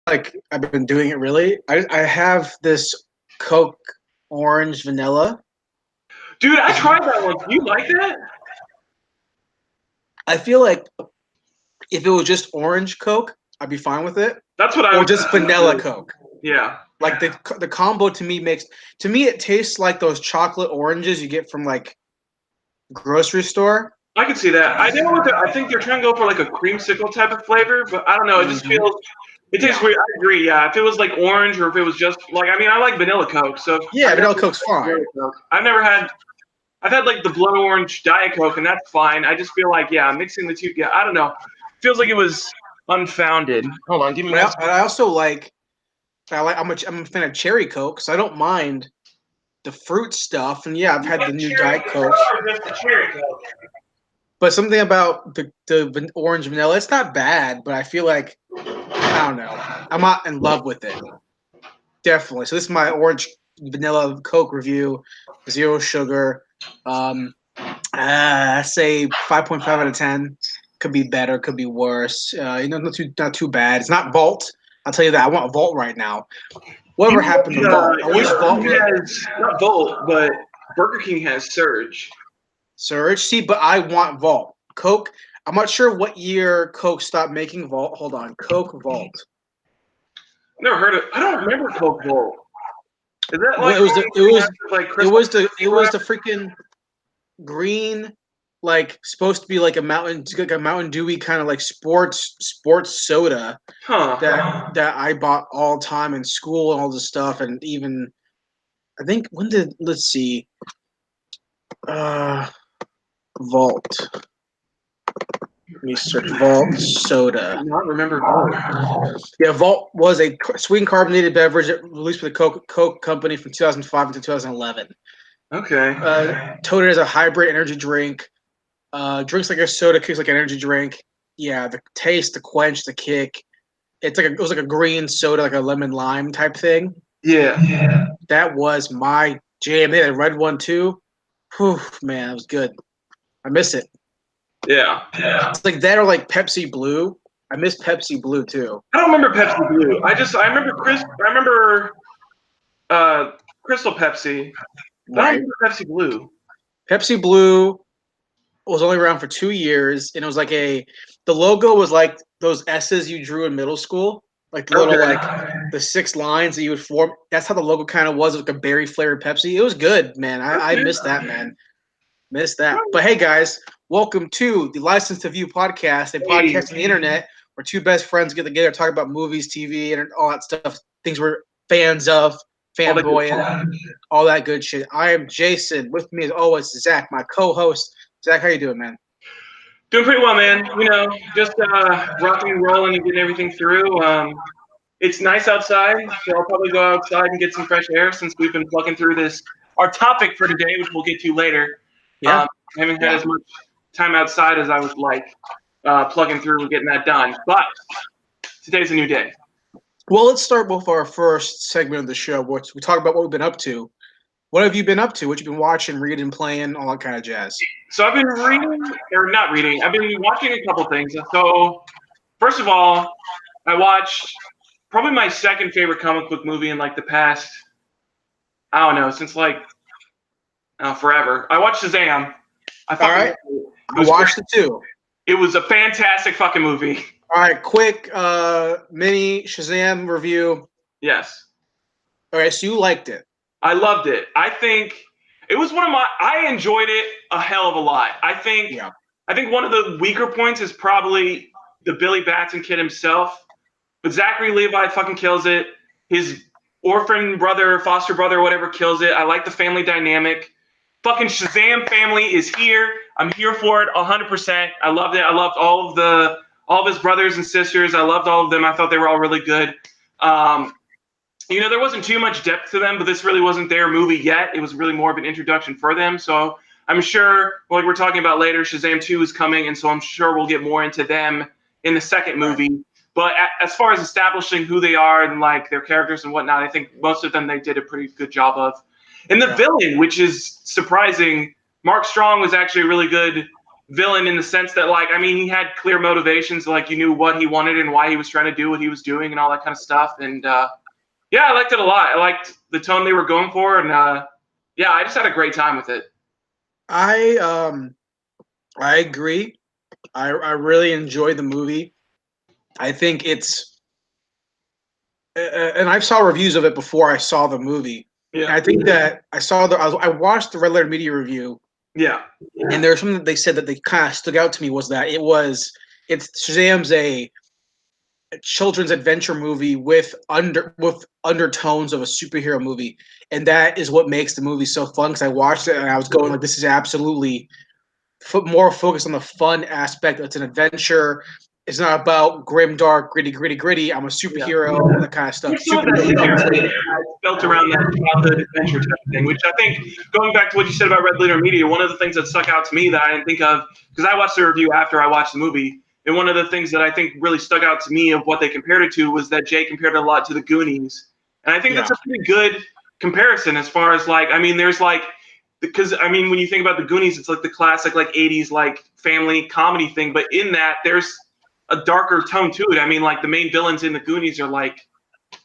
like I've been doing it really. I have this Coke Orange Vanilla. Dude, I tried that one. Do you like that? I feel like if it was just orange Coke, I'd be fine with it. That's what I Or would just vanilla Coke. Yeah. Like the combo to me it tastes like those chocolate oranges you get from like grocery store. I can see that. I think they're trying to go for like a creamsicle type of flavor, but I don't know. It just feels. It tastes weird. I agree. Yeah, if it was like orange or if it was just like, I mean, I like vanilla Coke, so Yeah, vanilla Coke's fine. I've never had. I've had like the blood orange Diet Coke, and that's fine. I just feel like, yeah, mixing the two. Yeah, I don't know. Feels like it was unfounded. Hold on, give me. But I also like. I'm a fan of cherry Coke, so I don't mind the fruit stuff. And yeah, I've had the new Diet Cokes. But something about the orange vanilla, it's not bad, but I feel like I don't know. I'm not in love with it. Definitely. So this is my orange vanilla Coke review. 0 sugar. I say 5.5 out of 10. Could be better, could be worse. Not too bad. It's not Vault. I'll tell you that. I want a Vault right now. Whatever happened to Vault? I wish Vault has not Volt, but Burger King has Surge. Surge. See, but I want Vault. Coke. I'm not sure what year Coke stopped making Vault. Hold on, Coke Vault. Never heard of. I don't remember Coke Vault. Is that like it was the freaking green, like supposed to be like a Mountain Dewy kind of like sports soda that I bought all time in school and all this stuff, and even I think let's see, Vault. Let me search Vault soda. I do not remember Vault. Yeah, Vault was a sweetened carbonated beverage released by the Coke Company from 2005 to 2011. Okay. Touted as a hybrid energy drink. Drinks like a soda, kicks like an energy drink. Yeah, the taste, the quench, the kick. It was like a green soda, like a lemon lime type thing. Yeah. That was my jam. They had a red one too. Whew, man, it was good. I miss it. Yeah. It's like that or like Pepsi Blue. I miss Pepsi Blue too. I don't remember Pepsi Blue. I remember Crystal Pepsi. Right. I don't remember Pepsi Blue. Pepsi Blue was only around for 2 years, and it was like the logo was like those S's you drew in middle school, like the little like the 6 lines that you would form. That's how the logo kind of was, like a berry flavored Pepsi. It was good, man. I missed that, man. Missed that. But hey, guys, welcome to the License to View podcast, a podcast on the internet where two best friends get together, talk about movies, TV, and all that stuff, things we're fans of, fanboying, all that good shit. I am Jason. With me as always, Zach, my co-host. Zach, how you doing, man? Doing pretty well, man. You know, just rocking and rolling and getting everything through. It's nice outside, so I'll probably go outside and get some fresh air since we've been plugging through this. Our topic for today, which we'll get to later. Yeah. I haven't had as much time outside as I would like, plugging through and getting that done. But today's a new day. Well, let's start with our first segment of the show, which we talk about what we've been up to. What have you been up to? What you've been watching, reading, playing, all that kind of jazz? So I've been not reading. I've been watching a couple things. So first of all, I watched probably my second favorite comic book movie in like the past, I don't know, since like forever. I watched Shazam. I watched it too. It was a fantastic fucking movie. All right, quick mini Shazam review. Yes. All right, so you liked it. I loved it. I think it was I enjoyed it a hell of a lot. I think one of the weaker points is probably the Billy Batson kid himself. But Zachary Levi fucking kills it. His orphan brother, foster brother, whatever, kills it. I like the family dynamic. Fucking Shazam family is here. I'm here for it 100%. I loved it. I loved all of his brothers and sisters. I loved all of them. I thought they were all really good. You know, there wasn't too much depth to them, but this really wasn't their movie yet. It was really more of an introduction for them. So I'm sure, like we're talking about later, Shazam 2 is coming, and so I'm sure we'll get more into them in the second movie. But as far as establishing who they are and like their characters and whatnot, I think most of them they did a pretty good job of. And the villain, which is surprising, Mark Strong was actually a really good villain in the sense that, like, I mean, he had clear motivations, like you knew what he wanted and why he was trying to do what he was doing and all that kind of stuff. And yeah, I liked it a lot. I liked the tone they were going for, and yeah, I just had a great time with it. I agree. I really enjoyed the movie. I think it's and I saw reviews of it before I saw the movie. And Yeah, I think that I watched the Red Letter Media review, yeah, and there's something that they said that they kind of stuck out to me was that it's Shazam's a children's adventure movie with undertones of a superhero movie, and that is what makes the movie so fun. Because I watched it and I was going like, this is absolutely more focused on the fun aspect. It's an adventure. It's not about grim, dark, gritty. I'm a yeah. superhero, that kind of stuff. There's some of that Superhero comes later. built around that childhood adventure type of thing, which I think, going back to what you said about Red Letter Media, one of the things that stuck out to me that I didn't think of, because I watched the review after I watched the movie, and one of the things that I think really stuck out to me of what they compared it to was that Jay compared it a lot to the Goonies. And I think that's a pretty good comparison as far as, like, I mean, there's like, because I mean, when you think about the Goonies, it's like the classic like 80s like family comedy thing, but in that there's a darker tone to it. I mean, like the main villains in the Goonies are like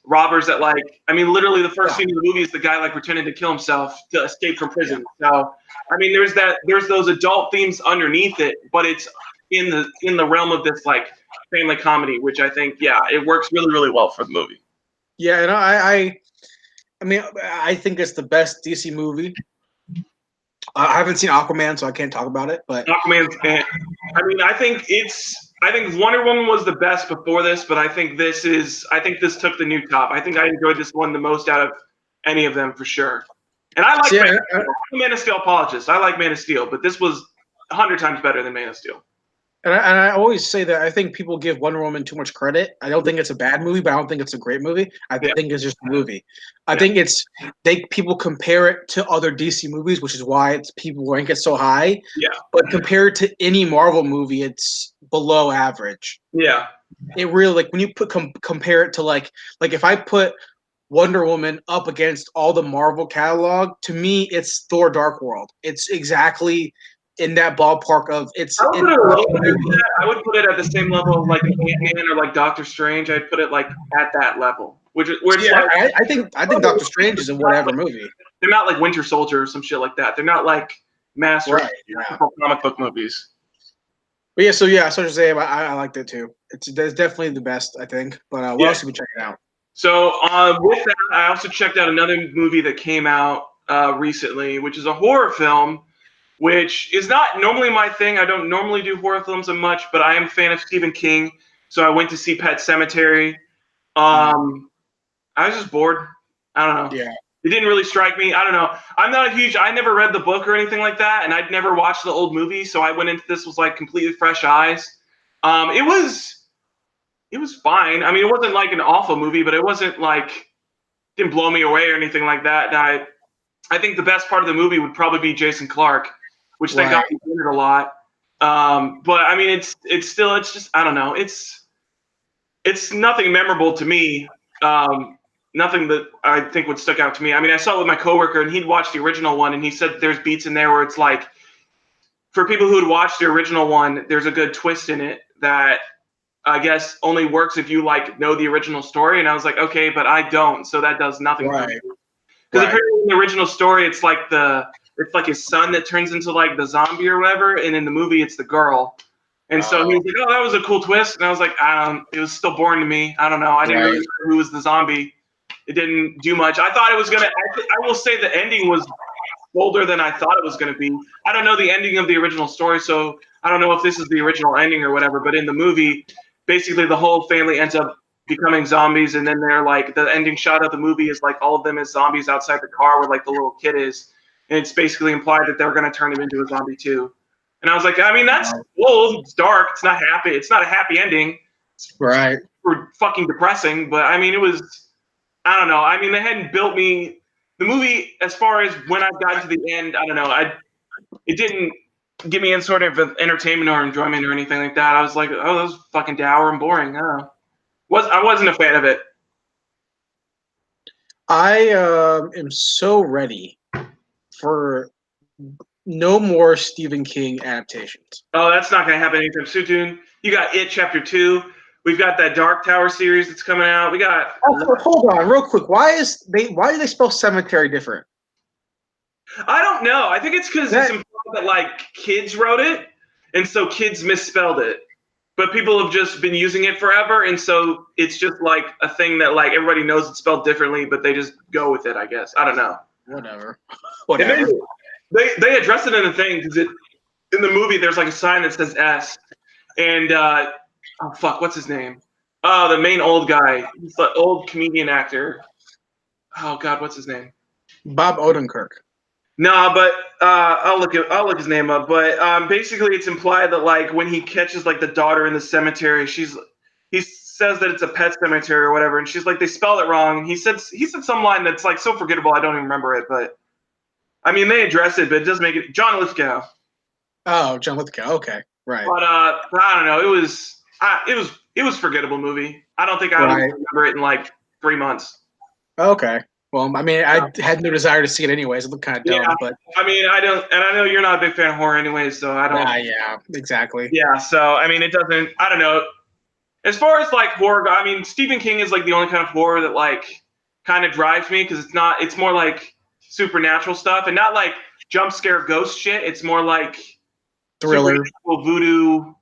robbers that, like, I mean, literally the first scene of the movie is the guy like pretending to kill himself to escape from prison. So I mean, there's those adult themes underneath it, but it's in the realm of this like family comedy, which I think, yeah, it works really, really well for the movie. Yeah, and I mean, I think it's the best DC movie. I haven't seen Aquaman, so I can't talk about it. But Aquaman's, I mean, I think Wonder Woman was the best before this, but I think this took the new top. I think I enjoyed this one the most out of any of them for sure. And I like Man of Steel. I'm a Man of Steel apologist. I like Man of Steel, but this was 100 times better than Man of Steel. And I always say that I think people give Wonder Woman too much credit. I don't think it's a bad movie, but I don't think it's a great movie. I think it's just a movie. I think people compare it to other DC movies, which is why people rank it so high. Yeah. But compared to any Marvel movie, it's below average. Yeah. It really, like, when you compare it to like if I put Wonder Woman up against all the Marvel catalog, to me it's Thor: Dark World. It's exactly in that ballpark of I would put it at the same level of like Ant-Man or like Doctor Strange. I'd put it like at that level. I think Doctor Strange is a whatever movie. They're not like Winter Soldier or some shit like that. They're not like master comic book movies. But yeah, so Shazam, I liked it too. It's definitely the best, I think. But what else have we checked out? So with that, I also checked out another movie that came out recently, which is a horror film, which is not normally my thing. I don't normally do horror films as much, but I am a fan of Stephen King, so I went to see Pet Sematary. I was just bored. I don't know. Yeah. It didn't really strike me. I don't know. I never read the book or anything like that, and I'd never watched the old movie, so I went into this with like completely fresh eyes. It was fine. I mean, it wasn't like an awful movie, but it wasn't like, didn't blow me away or anything like that. And I think the best part of the movie would probably be Jason Clarke, which thank God he did it a lot. But I mean, it's just, I don't know. It's nothing memorable to me. Nothing that I think would stick out to me. I mean, I saw it with my coworker, and he'd watched the original one, and he said there's beats in there where it's like, for people who had watched the original one, there's a good twist in it that I guess only works if you like know the original story. And I was like, okay, but I don't, so that does nothing for me. Because apparently in the original story, it's like his son that turns into like the zombie or whatever, and in the movie, it's the girl. And so he was like, "Oh, that was a cool twist," and I was like, it was still boring to me. I don't know. I didn't really know who was the zombie. It didn't do much. I thought it was gonna. I will say the ending was bolder than I thought it was gonna be. I don't know the ending of the original story, so I don't know if this is the original ending or whatever. But in the movie, basically the whole family ends up becoming zombies, and then they're like, the ending shot of the movie is like all of them as zombies outside the car where like the little kid is, and it's basically implied that they're gonna turn him into a zombie too. And I was like, I mean, that's cool. It's dark. It's not happy. It's not a happy ending. It's fucking depressing. But I mean, it was, I don't know. I mean, they hadn't built me the movie as far as when I've gotten to the end. I don't know. It didn't give me any sort of entertainment or enjoyment or anything like that. I was like, oh, that was fucking dour and boring. I don't know. I wasn't a fan of it. I am so ready for no more Stephen King adaptations. Oh, that's not going to happen anytime soon. You got It Chapter 2. We've got that Dark Tower series that's coming out. We got. Oh, hold on, real quick. Why do they spell cemetery different? I don't know. I think it's because it's implied that like kids wrote it, and so kids misspelled it. But people have just been using it forever, and so it's just like a thing that like everybody knows it's spelled differently, but they just go with it. I guess I don't know. Whatever. And they address it in the thing because in the movie there's like a sign that says S, and oh fuck, what's his name? Oh, the main old guy, he's the old comedian actor. Oh god, what's his name? Bob Odenkirk. No, but I'll look his name up. But basically, it's implied that like when he catches like the daughter in the cemetery, he says that it's a pet cemetery or whatever, and she's like they spelled it wrong. And he said some line that's like so forgettable I don't even remember it. But I mean they address it, but it does make it John Lithgow. Oh, John Lithgow. Okay, right. But I don't know. It was forgettable movie. I don't think I would remember it in like 3 months. Okay. Well, I mean, I had no desire to see it anyways. It looked kind of dumb, but I mean, I don't, and I know you're not a big fan of horror anyways, so I don't. Yeah, exactly. Yeah, so I mean, it doesn't. I don't know. As far as like horror, I mean, Stephen King is like the only kind of horror that like kind of drives me because it's not. It's more like supernatural stuff and not like jump scare ghost shit. It's more like thriller, voodoo,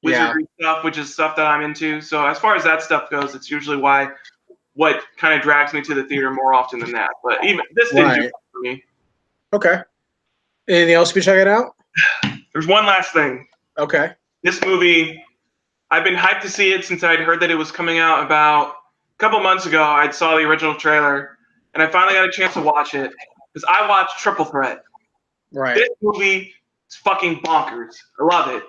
wizardry stuff, which is stuff that I'm into. So as far as that stuff goes, it's usually what kind of drags me to the theater more often than that. But even this didn't do it for me. Okay. Anything else we check it out? There's one last thing. Okay. This movie, I've been hyped to see it since I'd heard that it was coming out about a couple months ago. I saw the original trailer, and I finally got a chance to watch it because I watched Triple Threat. Right. This movie is fucking bonkers. I love it.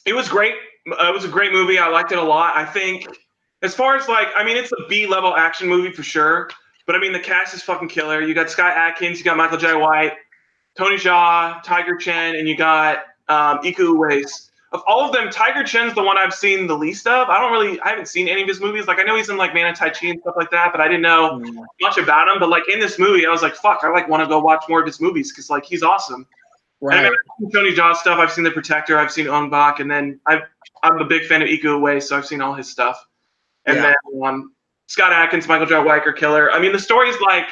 It was great. It was a great movie. I liked it a lot. I think as far as like, I mean, it's a B-level action movie for sure. But I mean, the cast is fucking killer. You got Scott Adkins, you got Michael J. White, Tony Jaa, Tiger Chen, and you got Iko Uwais. Of all of them, Tiger Chen's the one I've seen the least of. I haven't seen any of his movies. Like I know he's in like Man of Tai Chi and stuff like that, but I didn't know much about him. But like in this movie, I was like, fuck, I like want to go watch more of his movies because like he's awesome. Right. And I mean, I've seen Tony Jaa stuff. I've seen The Protector. I've seen Ong Bak, and then I'm a big fan of Iko Uwais, so I've seen all his stuff. And then Scott Adkins, Michael J. White are killer. I mean, the story's like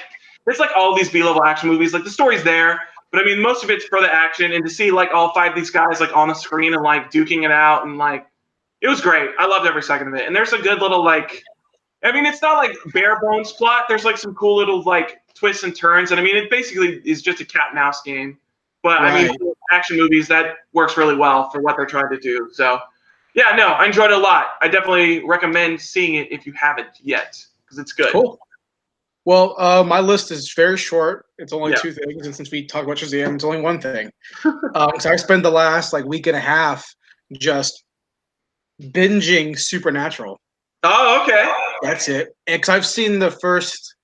it's like all these B-level action movies. Like the story's there, but I mean, most of it's for the action. And to see like all five of these guys like on the screen and like duking it out and like it was great. I loved every second of it. And there's a good little like, I mean, it's not like bare bones plot. There's like some cool little like twists and turns. And I mean, it basically is just a cat and mouse game. But I mean, action movies that works really well for what they're trying to do. So. Yeah, no, I enjoyed it a lot. I definitely recommend seeing it if you haven't yet, because it's good. Cool. Well, my list is very short. It's only two things, and since we talked about Shazam, it's only one thing. So I spent the last like week and a half just binging Supernatural. Oh, okay. That's it. Because I've seen the first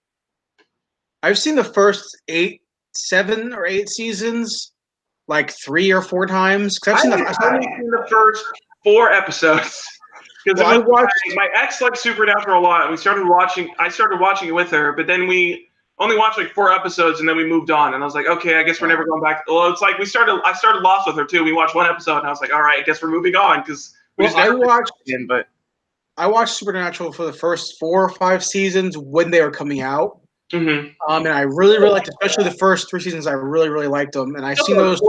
7 or 8 seasons like 3 or 4 times. I've seen the first 4 episodes. Because my ex liked Supernatural a lot, and I started watching it with her, but then we only watched like 4 episodes, and then we moved on. And I was like, okay, I guess we're never going back. Well, it's like I started Lost with her too. We watched 1 episode, and I was like, all right, I guess we're moving on because I watched Supernatural for the first 4 or 5 seasons when they were coming out. Mm-hmm. And I really, really liked, especially the first 3 seasons. I really, really liked them, and I've seen those.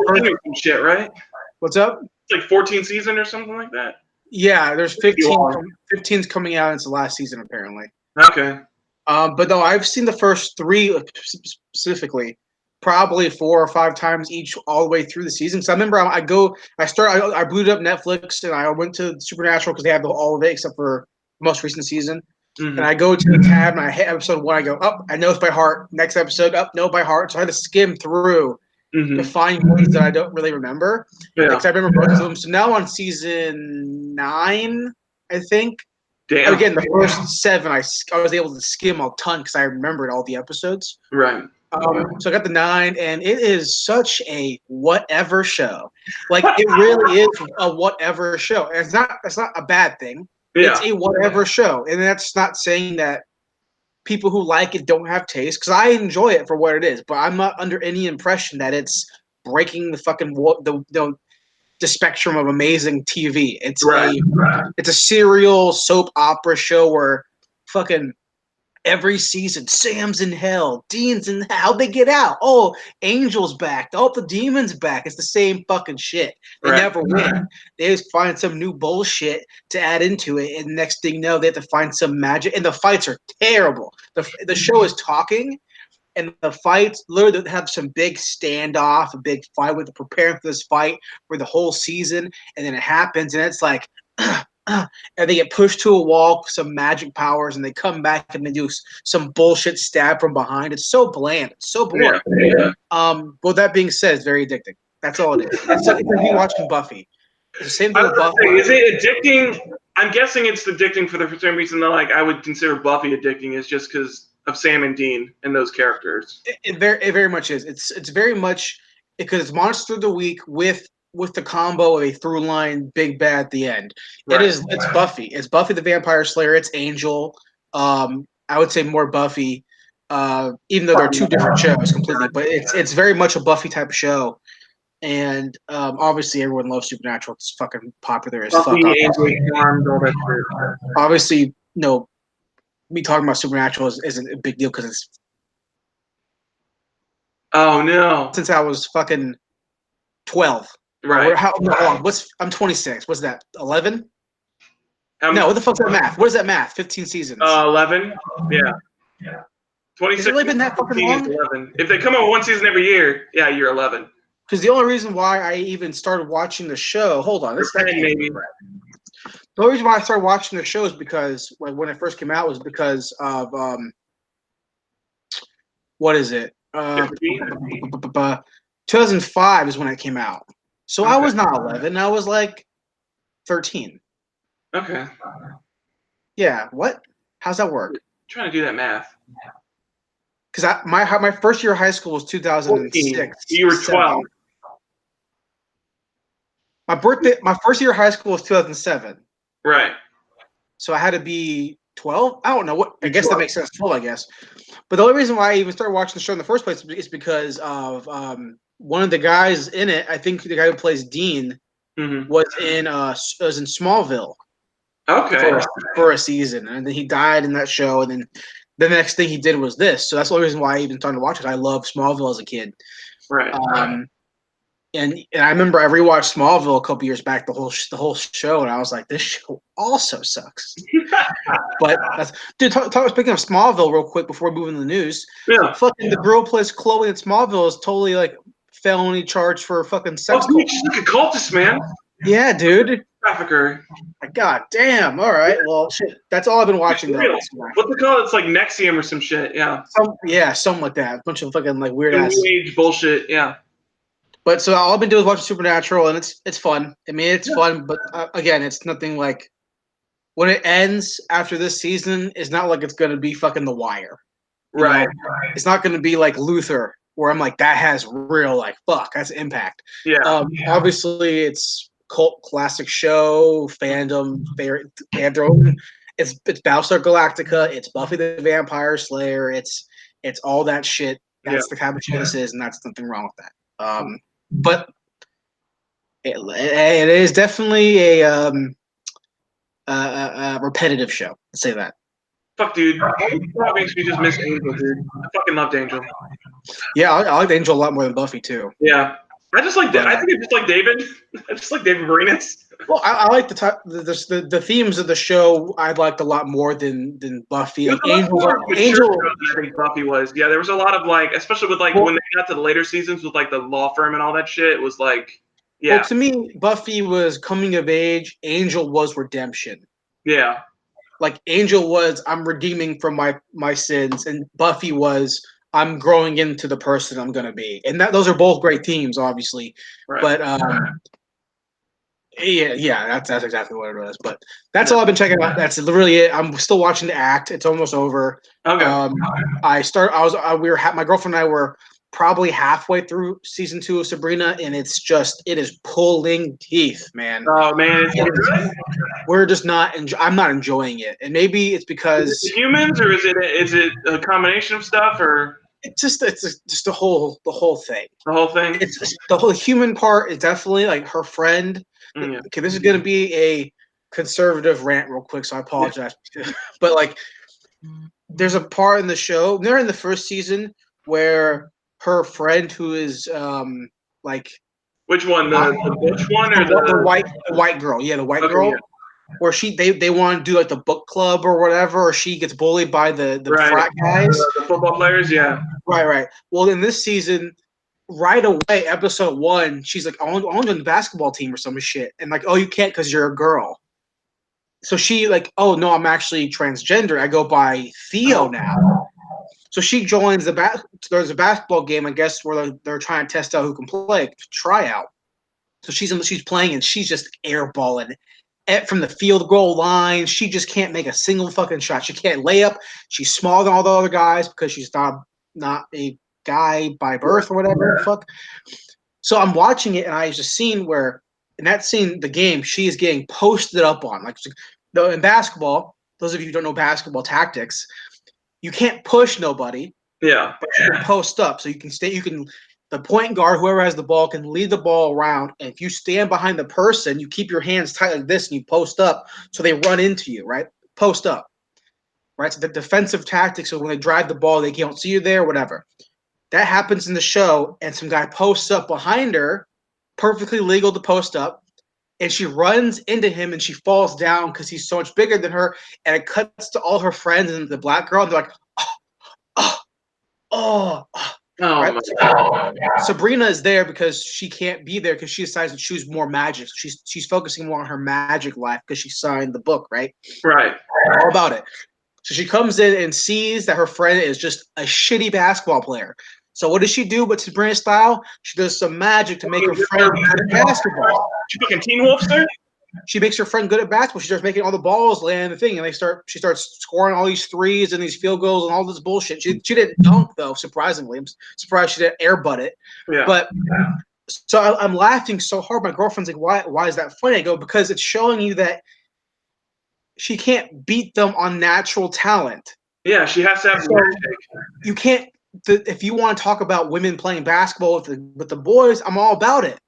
Shit, right? What's up? It's like 14 season or something like that. Yeah, there's 15's coming out. It's the last season apparently. Okay. But no, I've seen the first 3 specifically, probably 4 or 5 times each, all the way through the season. So I remember I booted up Netflix and I went to Supernatural because they have all of it except for the most recent season. Mm-hmm. And I go to the tab and I hit episode 1. I go up, I know it's by heart. Next episode, up, no by heart. So I had to skim through to find ones that I don't really remember. Yeah. Because I remember most of them. So now on season 9, I think. Damn. Again, the first 7, I was able to skim a ton because I remembered all the episodes. Right. So I got the 9, and it is such a whatever show. Like it really is a whatever show. And it's not a bad thing. Yeah. It's a whatever show, and that's not saying that people who like it don't have taste because I enjoy it for what it is, but I'm not under any impression that it's breaking the fucking the spectrum of amazing TV. It's a serial soap opera show where fucking every season, Sam's in hell, Dean's in hell. How'd they get out? Oh, Angel's back. Oh, the demon's back. It's the same fucking shit. They never win. They just find some new bullshit to add into it, and next thing you know, they have to find some magic. And the fights are terrible. The show is talking, and the fights literally have some big standoff, a big fight with preparing for this fight for the whole season, and then it happens, and it's like. And they get pushed to a wall, some magic powers, and they come back and they do some bullshit stab from behind. It's so bland. It's so boring. But that being said, it's very addicting. That's all it is. It's like me watching Buffy. It's the same thing with Buffy. Is it addicting? I'm guessing it's addicting for the same reason that like I would consider Buffy addicting is just because of Sam and Dean and those characters. It very much is. It's very much because it's Monster of the Week with the combo of a through line big bad at the end. It's Buffy. It's Buffy the Vampire Slayer. It's Angel. I would say more Buffy, even though they're two different shows completely. But it's very much a Buffy type of show. And obviously everyone loves Supernatural. It's fucking popular as Buffy, fuck. Angel, all that shit. Obviously, me talking about Supernatural isn't a big deal because it's. Oh no! Since I was fucking 12. Right. I'm 26. What's that? 11? No, what the fuck's that math? What is that math? 15 seasons. 11. Yeah. 26. Has it really been that fucking long? 11. If they come out one season every year, yeah, you're 11. Because the only reason why I even started watching the show, hold on, maybe. The only reason why I started watching the show is because when it first came out was because of what is it? 2005 is when it came out. So I was not 11. I was like 13. Okay. Yeah. What? How's that work? I'm trying to do that math. Because my first year of high school was 2006. 14. You were 12. My first year of high school was 2007. Right. So I had to be 12. I don't know what. I guess that makes sense. 12, I guess. But the only reason why I even started watching the show in the first place is because of one of the guys in it. I think the guy who plays Dean was in Smallville. Okay. For a season, and then he died in that show, and then the next thing he did was this. So that's the only reason why I even started to watch it. I loved Smallville as a kid. Right. And I remember I rewatched Smallville a couple years back, the whole show, and I was like, this show also sucks. But speaking of Smallville, real quick before we move into the news, fucking the girl who plays Chloe in Smallville is totally like felony charged for fucking sex. Oh, dude, she's like a cultist, man. Yeah, dude. Trafficker. God damn. All right. Well, shit. That's all I've been watching. What's it called? It's like Nexium or some shit. Yeah. Something like that. A bunch of fucking like weird ass new age bullshit. Yeah. But so all I've been doing is watching Supernatural, and it's fun. I mean, it's fun, but again, it's nothing like when it ends after this season. It's not like it's gonna be fucking The Wire, right? It's not gonna be like Luther, where I'm like that has real like fuck that's impact. Yeah. Obviously, it's cult classic show fandom. They have their own. It's Battlestar Galactica. It's Buffy the Vampire Slayer. It's all that shit. That's the kind of shit this is, and that's nothing wrong with that. But it is definitely a repetitive show. Let's say that. Fuck, dude. That makes me just miss Angel, dude. I fucking loved Angel. Yeah, I like Angel a lot more than Buffy too. Yeah, I think it's just like David. I just like David Marinas. Well, I like the themes of the show. I liked a lot more than Buffy. Like Angel. I think Buffy was. Yeah, there was a lot of like, especially with like when they got to the later seasons with like the law firm and all that shit. It was like, yeah. Well, to me, Buffy was coming of age. Angel was redemption. Yeah. Like Angel was, I'm redeeming from my sins, and Buffy was, I'm growing into the person I'm gonna be. And those are both great themes, obviously. Right. But yeah, that's exactly what it was. But that's all I've been checking out. That's literally it. I'm still watching The Act. It's almost over. Okay. My girlfriend and I were probably halfway through season 2 of Sabrina, and it is pulling teeth, man. Oh man, it's good. We're just not. I'm not enjoying it, and maybe it's because is it humans, or is it a combination of stuff, or it's just the whole thing. the whole thing? It's the whole human part is definitely like her friend. Yeah. Okay, this is gonna be a conservative rant real quick, so I apologize. But like, there's a part in the show, they're in the first season, where her friend who is like Which one, the butch one or the white girl, yeah, the white girl, yeah. where they want to do like the book club or whatever, or she gets bullied by the Right. frat guys, the football players, yeah. right. Well, in this season, right away, episode 1, she's like, I want to join the basketball team or some shit, and like, oh, you can't because you're a girl. So she like, oh no, I'm actually transgender. I go by Theo now. So she joins there's a basketball game, I guess, where they're trying to test out who can play, tryout. So she's playing and she's just airballing from the field goal line. She just can't make a single fucking shot. She can't lay up. She's smaller than all the other guys because she's not a guy by birth or whatever. Fuck. So I'm watching it and I just seen where in that scene, the game, she is getting posted up on. Like in basketball, those of you who don't know basketball tactics, you can't push nobody. Yeah. But you can post up. So the point guard, whoever has the ball, can lead the ball around. And if you stand behind the person, you keep your hands tight like this and you post up so they run into you, right? Post up. Right? So the defensive tactics, so when they drive the ball, they can't see you there, whatever. That happens in the show, and some guy posts up behind her, perfectly legal to post up, and she runs into him and she falls down because he's so much bigger than her, and it cuts to all her friends and the black girl, and they're like, oh. Right? Sabrina is there because she can't be there because she decides to choose more magic. So she's focusing more on her magic life because she signed the book, right? Right. All about it. So she comes in and sees that her friend is just a shitty basketball player. So what does she do? But Sabrina style, she does some magic to make her friend good at basketball. She fucking Teen Wolf, sir? She makes her friend good at basketball. She starts making all the balls land the thing, and she starts scoring all these threes and these field goals and all this bullshit. She didn't dunk though, surprisingly. I'm surprised she didn't airbutt it. Yeah. But so I'm laughing so hard. My girlfriend's like, "Why is that funny?" I go, "Because it's showing you that she can't beat them on natural talent. Yeah, she has to have magic. You can't. If you want to talk about women playing basketball with the boys, I'm all about it.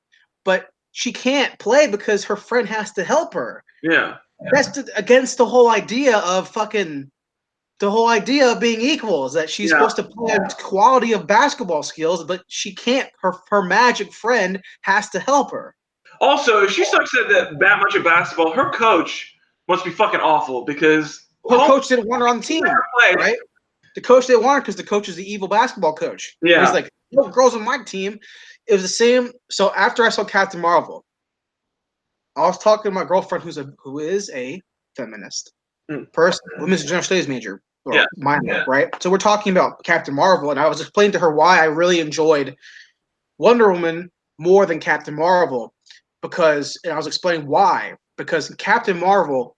But she can't play because her friend has to help her. Yeah. That's against the whole idea of being equal, is that she's supposed to play quality of basketball skills, but she can't. Her magic friend has to help her. Also, if she sucks at that much of basketball, her coach must be fucking awful because her coach didn't want her on the team, right? The coach didn't want her because the coach is the evil basketball coach. Yeah. He's like, no girls on my team. It was the same. So after I saw Captain Marvel, I was talking to my girlfriend who is a feminist person, women's general studies major, right? So we're talking about Captain Marvel, and I was explaining to her why I really enjoyed Wonder Woman more than Captain Marvel, and I was explaining why. Because Captain Marvel,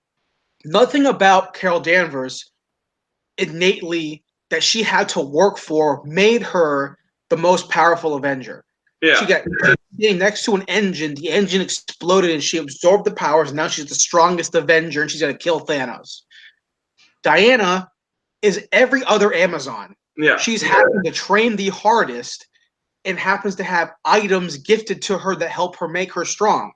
nothing about Carol Danvers innately that she had to work for made her the most powerful Avenger. Yeah. She got next to an engine. The engine exploded and she absorbed the powers. And now she's the strongest Avenger and she's going to kill Thanos. Diana is every other Amazon. Yeah. She's having to train the hardest and happens to have items gifted to her that help her make her strong.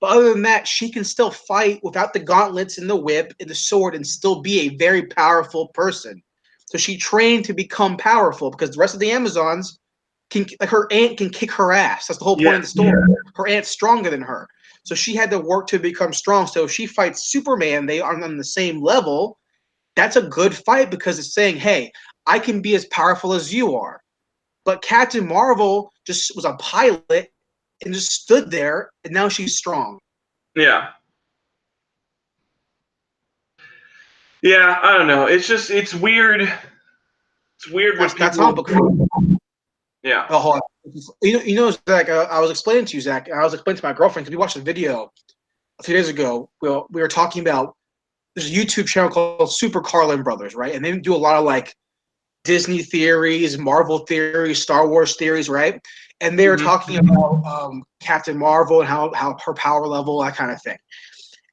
But other than that, she can still fight without the gauntlets and the whip and the sword and still be a very powerful person. So she trained to become powerful because the rest of the Amazons her aunt can kick her ass. That's the whole point of the story. Yeah. Her aunt's stronger than her. So she had to work to become strong. So if she fights Superman, they are on the same level. That's a good fight because it's saying, hey, I can be as powerful as you are. But Captain Marvel just was a pilot and just stood there, and now she's strong. Yeah. Yeah, I don't know. It's weird. It's weird. That's how Yeah. Oh, you know, Zach. I was explaining to you, Zach. I was explaining to my girlfriend because we watched a video a few days ago. We were talking about there's a YouTube channel called Super Carlin Brothers, right? And they do a lot of like Disney theories, Marvel theories, Star Wars theories, right? And they were talking about Captain Marvel and how her power level, that kind of thing.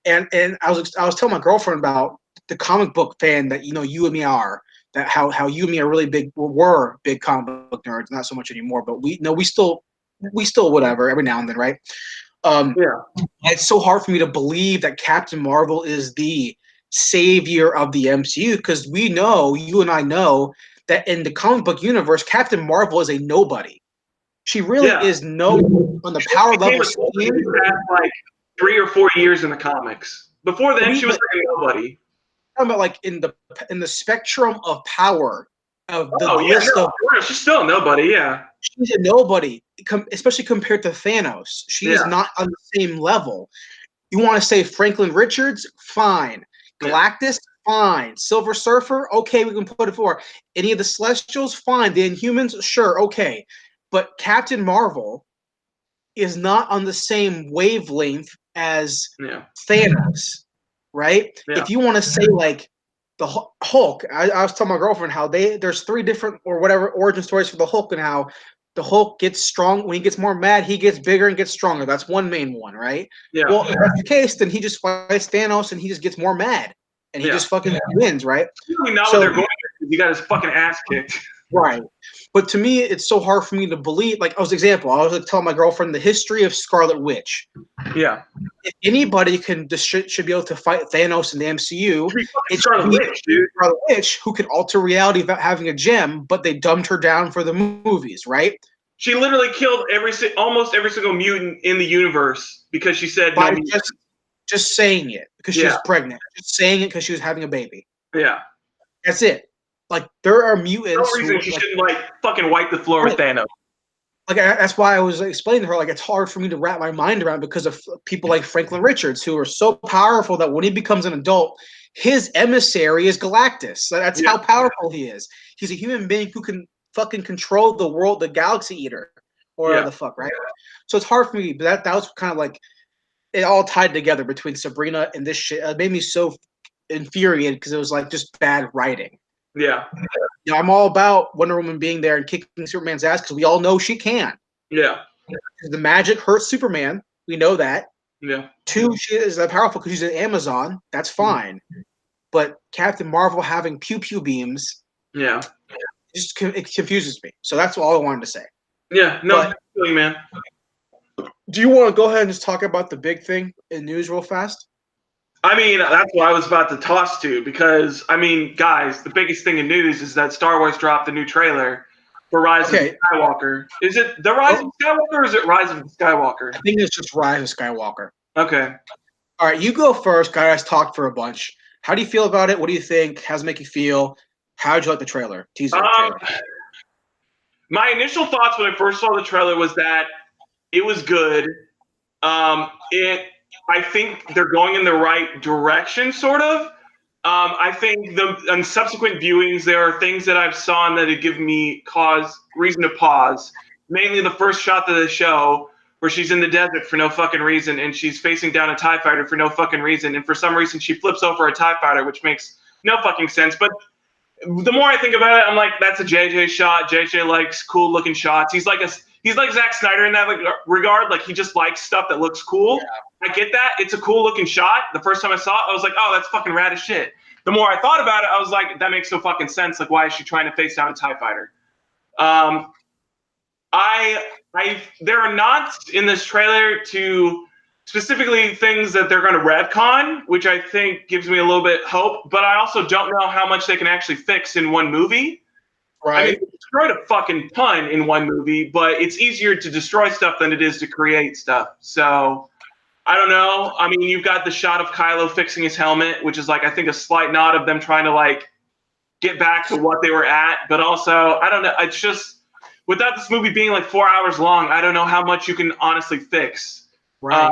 And I was telling my girlfriend about the comic book fan that you and me are. That how you and me are really big were big comic book nerds, not so much anymore, but we still whatever every now and then, right? Yeah. It's so hard for me to believe that Captain Marvel is the savior of the MCU because we know, you and I know, that in the comic book universe, Captain Marvel is a nobody. She really is no on the She power became level a celebrity scheme. in the past, like 3 or 4 years in the comics. Before then, she was But like a nobody. talking about like in the spectrum of power of the Oh yeah, list of, no, she's still a nobody. Yeah, she's a nobody, especially compared to Thanos. She is yeah, not on the same level. You want to say Franklin Richards? Fine. yeah, Galactus? Fine. Silver Surfer? Okay, we can put it for. Any of the Celestials? Fine. The Inhumans? Sure, okay. But Captain Marvel is not on the same wavelength as yeah, Thanos, right? yeah, If you want to say like the Hulk, I was telling my girlfriend how there's 3 different or whatever origin stories for the Hulk, and how the Hulk gets strong when he gets more mad, he gets bigger and gets stronger. That's one main one, right? yeah, Well, if that's the case, then he just fights Thanos and he just gets more mad and he yeah. just fucking wins, right? Really not what So they're going for. He got his fucking ass kicked. right. But to me, it's so hard for me to believe. Like, I was like telling my girlfriend the history of Scarlet Witch. Yeah. If anybody should be able to fight Thanos in the MCU, it should Scarlet be Witch, dude. Scarlet Witch, who could alter reality without having a gem, but they dumbed her down for the movies, right? She literally killed almost every single mutant in the universe because she said no By mutant. just saying it because she was Yeah. pregnant, just saying it because she was having a baby. Yeah. That's it. Like, there are No mutants reason who she shouldn't like fucking wipe the floor with Thanos. like that's why I was explaining to her, like, it's hard for me to wrap my mind around because of people like Franklin Richards, who are so powerful that when he becomes an adult, his emissary is Galactus. That's how powerful he is. He's a human being who can fucking control the world, the Galaxy Eater, or the fuck, right? So it's hard for me, but that was kind of like it all tied together between Sabrina and this shit. It made me so infuriated because it was like just bad writing. Yeah. I'm all about Wonder Woman being there and kicking Superman's ass because we all know she can. Yeah. The magic hurts Superman. We know that. Yeah. 2, she is that powerful because she's an Amazon. That's fine. But Captain Marvel having pew pew beams, Yeah. it confuses me. So that's all I wanted to say. Yeah. No, man. Do you want to go ahead and just talk about the big thing in news real fast? I mean, that's what I was about to toss to because, I mean, guys, the biggest thing in news is that Star Wars dropped the new trailer for Rise of Skywalker. Is it The Rise of Skywalker or is it Rise of Skywalker? I think it's just Rise of Skywalker. Okay. All right, you go first. Guys, talked for a bunch. How do you feel about it? What do you think? How does it make you feel? How did you like the trailer? Teaser trailer. My initial thoughts when I first saw the trailer was that it was good. I think they're going in the right direction, sort of. I think on subsequent viewings, there are things that I've saw that have given me reason to pause. Mainly the first shot of the show where she's in the desert for no fucking reason and she's facing down a TIE fighter for no fucking reason. And for some reason, she flips over a TIE fighter, which makes no fucking sense. But the more I think about it, I'm like, that's a JJ shot. JJ likes cool looking shots. He's like Zack Snyder in that regard. Like, he just likes stuff that looks cool. Yeah. I get that. It's a cool looking shot. The first time I saw it, I was like, oh, that's fucking rad as shit. The more I thought about it, I was like, that makes no fucking sense. Like, why is she trying to face down a TIE fighter? There are nods in this trailer to specifically things that they're going to retcon, which I think gives me a little bit hope. But I also don't know how much they can actually fix in one movie. Right. I mean, they destroyed a fucking ton in one movie, but it's easier to destroy stuff than it is to create stuff. So I don't know. I mean, you've got the shot of Kylo fixing his helmet, which is like, I think, a slight nod of them trying to like get back to what they were at. But also, I don't know. It's just, without this movie being like 4 hours long, I don't know how much you can honestly fix. Right.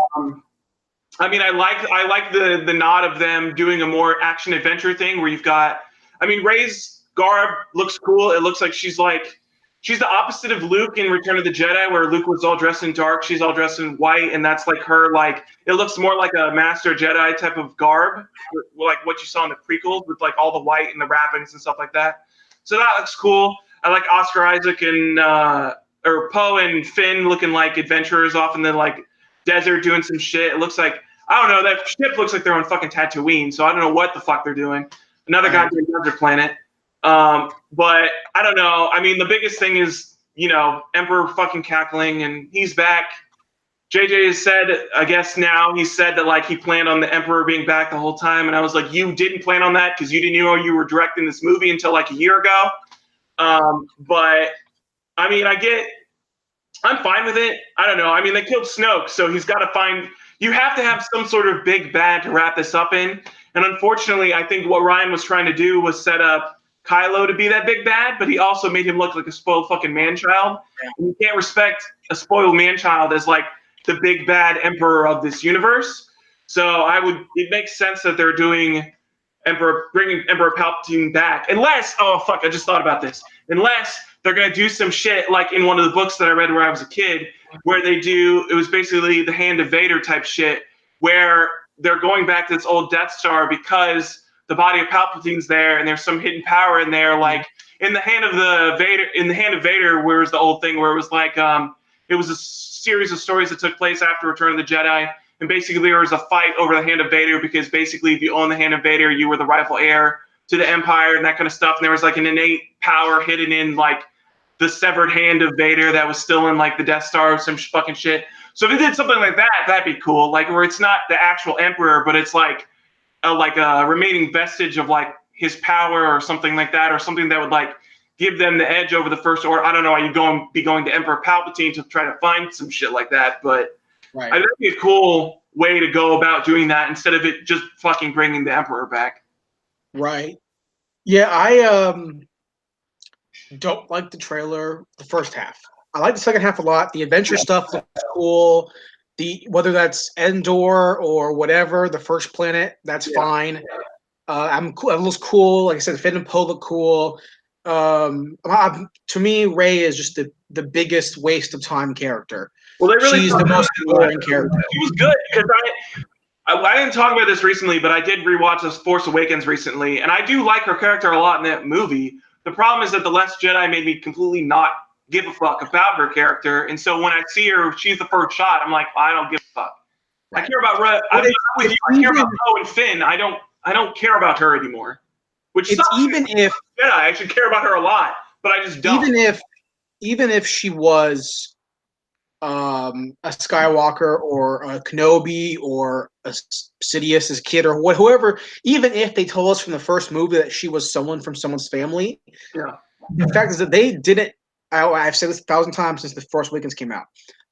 I mean, I like the nod of them doing a more action adventure thing where you've got, I mean, Rey's garb looks cool. It looks like she's the opposite of Luke in Return of the Jedi, where Luke was all dressed in dark. She's all dressed in white, and that's like her, like, it looks more like a Master Jedi type of garb, like what you saw in the prequels with like all the white and the wrappings and stuff like that. So that looks cool. I like Oscar Isaac and or Poe and Finn looking like adventurers off in the like desert doing some shit. It looks like I don't know, that ship looks like they're on fucking Tatooine, so I don't know what the fuck they're doing. Another goddamn desert planet. But I don't know. I mean, the biggest thing is, Emperor fucking cackling, and he's back. JJ has said, I guess now he said that like he planned on the Emperor being back the whole time, and I was like, you didn't plan on that because you didn't know you were directing this movie until like a year ago. But I mean, I'm fine with it. I don't know. I mean, they killed Snoke, so he's got to find. You have to have some sort of big bad to wrap this up in, and unfortunately, I think what Ryan was trying to do was set up Kylo to be that big bad, but he also made him look like a spoiled fucking man-child. And you can't respect a spoiled man-child as like the big bad emperor of this universe. So it makes sense that they're bringing Emperor Palpatine back. Unless, I just thought about this. Unless they're going to do some shit like in one of the books that I read when I was a kid, where it was basically the Hand of Vader type shit, where they're going back to this old Death Star because the body of Palpatine's there, and there's some hidden power in there, like in the Hand of Vader, where was the old thing where it was like it was a series of stories that took place after Return of the Jedi, and basically there was a fight over the Hand of Vader because basically if you own the Hand of Vader, you were the rightful heir to the Empire and that kind of stuff, and there was like an innate power hidden in like the severed hand of Vader that was still in like the Death Star or some fucking shit. So if they did something like that, that'd be cool. Like where it's not the actual Emperor, but it's like a remaining vestige of like his power or something like that, or something that would like give them the edge over the First Order. I don't know why you'd be going to Emperor Palpatine to try to find some shit like that, but I think that'd be a cool way to go about doing that instead of it just fucking bringing the Emperor back. Right. Yeah, I don't like the trailer, the first half. I like the second half a lot. The adventure stuff looks cool. Whether that's Endor or whatever, the first planet, that's fine. I'm cool. It looks cool. Like I said, Finn and Poe look cool. To me, Rey is just the biggest waste of time character. Well, she's the most boring character. She was good because I didn't talk about this recently, but I did rewatch The Force Awakens recently, and I do like her character a lot in that movie. The problem is that The Last Jedi made me completely not give a fuck about her character, and so when I see her, she's the first shot. I'm like, I don't give a fuck. Right. I care about I care about Poe and Finn. I don't care about her anymore. Which it's sucks. Even if Jedi, I should care about her a lot, but I just don't. Even if she was a Skywalker or a Kenobi or a Sidious's kid or whoever, even if they told us from the first movie that she was someone from someone's family, the fact is that they didn't. I've said this 1,000 times since The Force Awakens came out.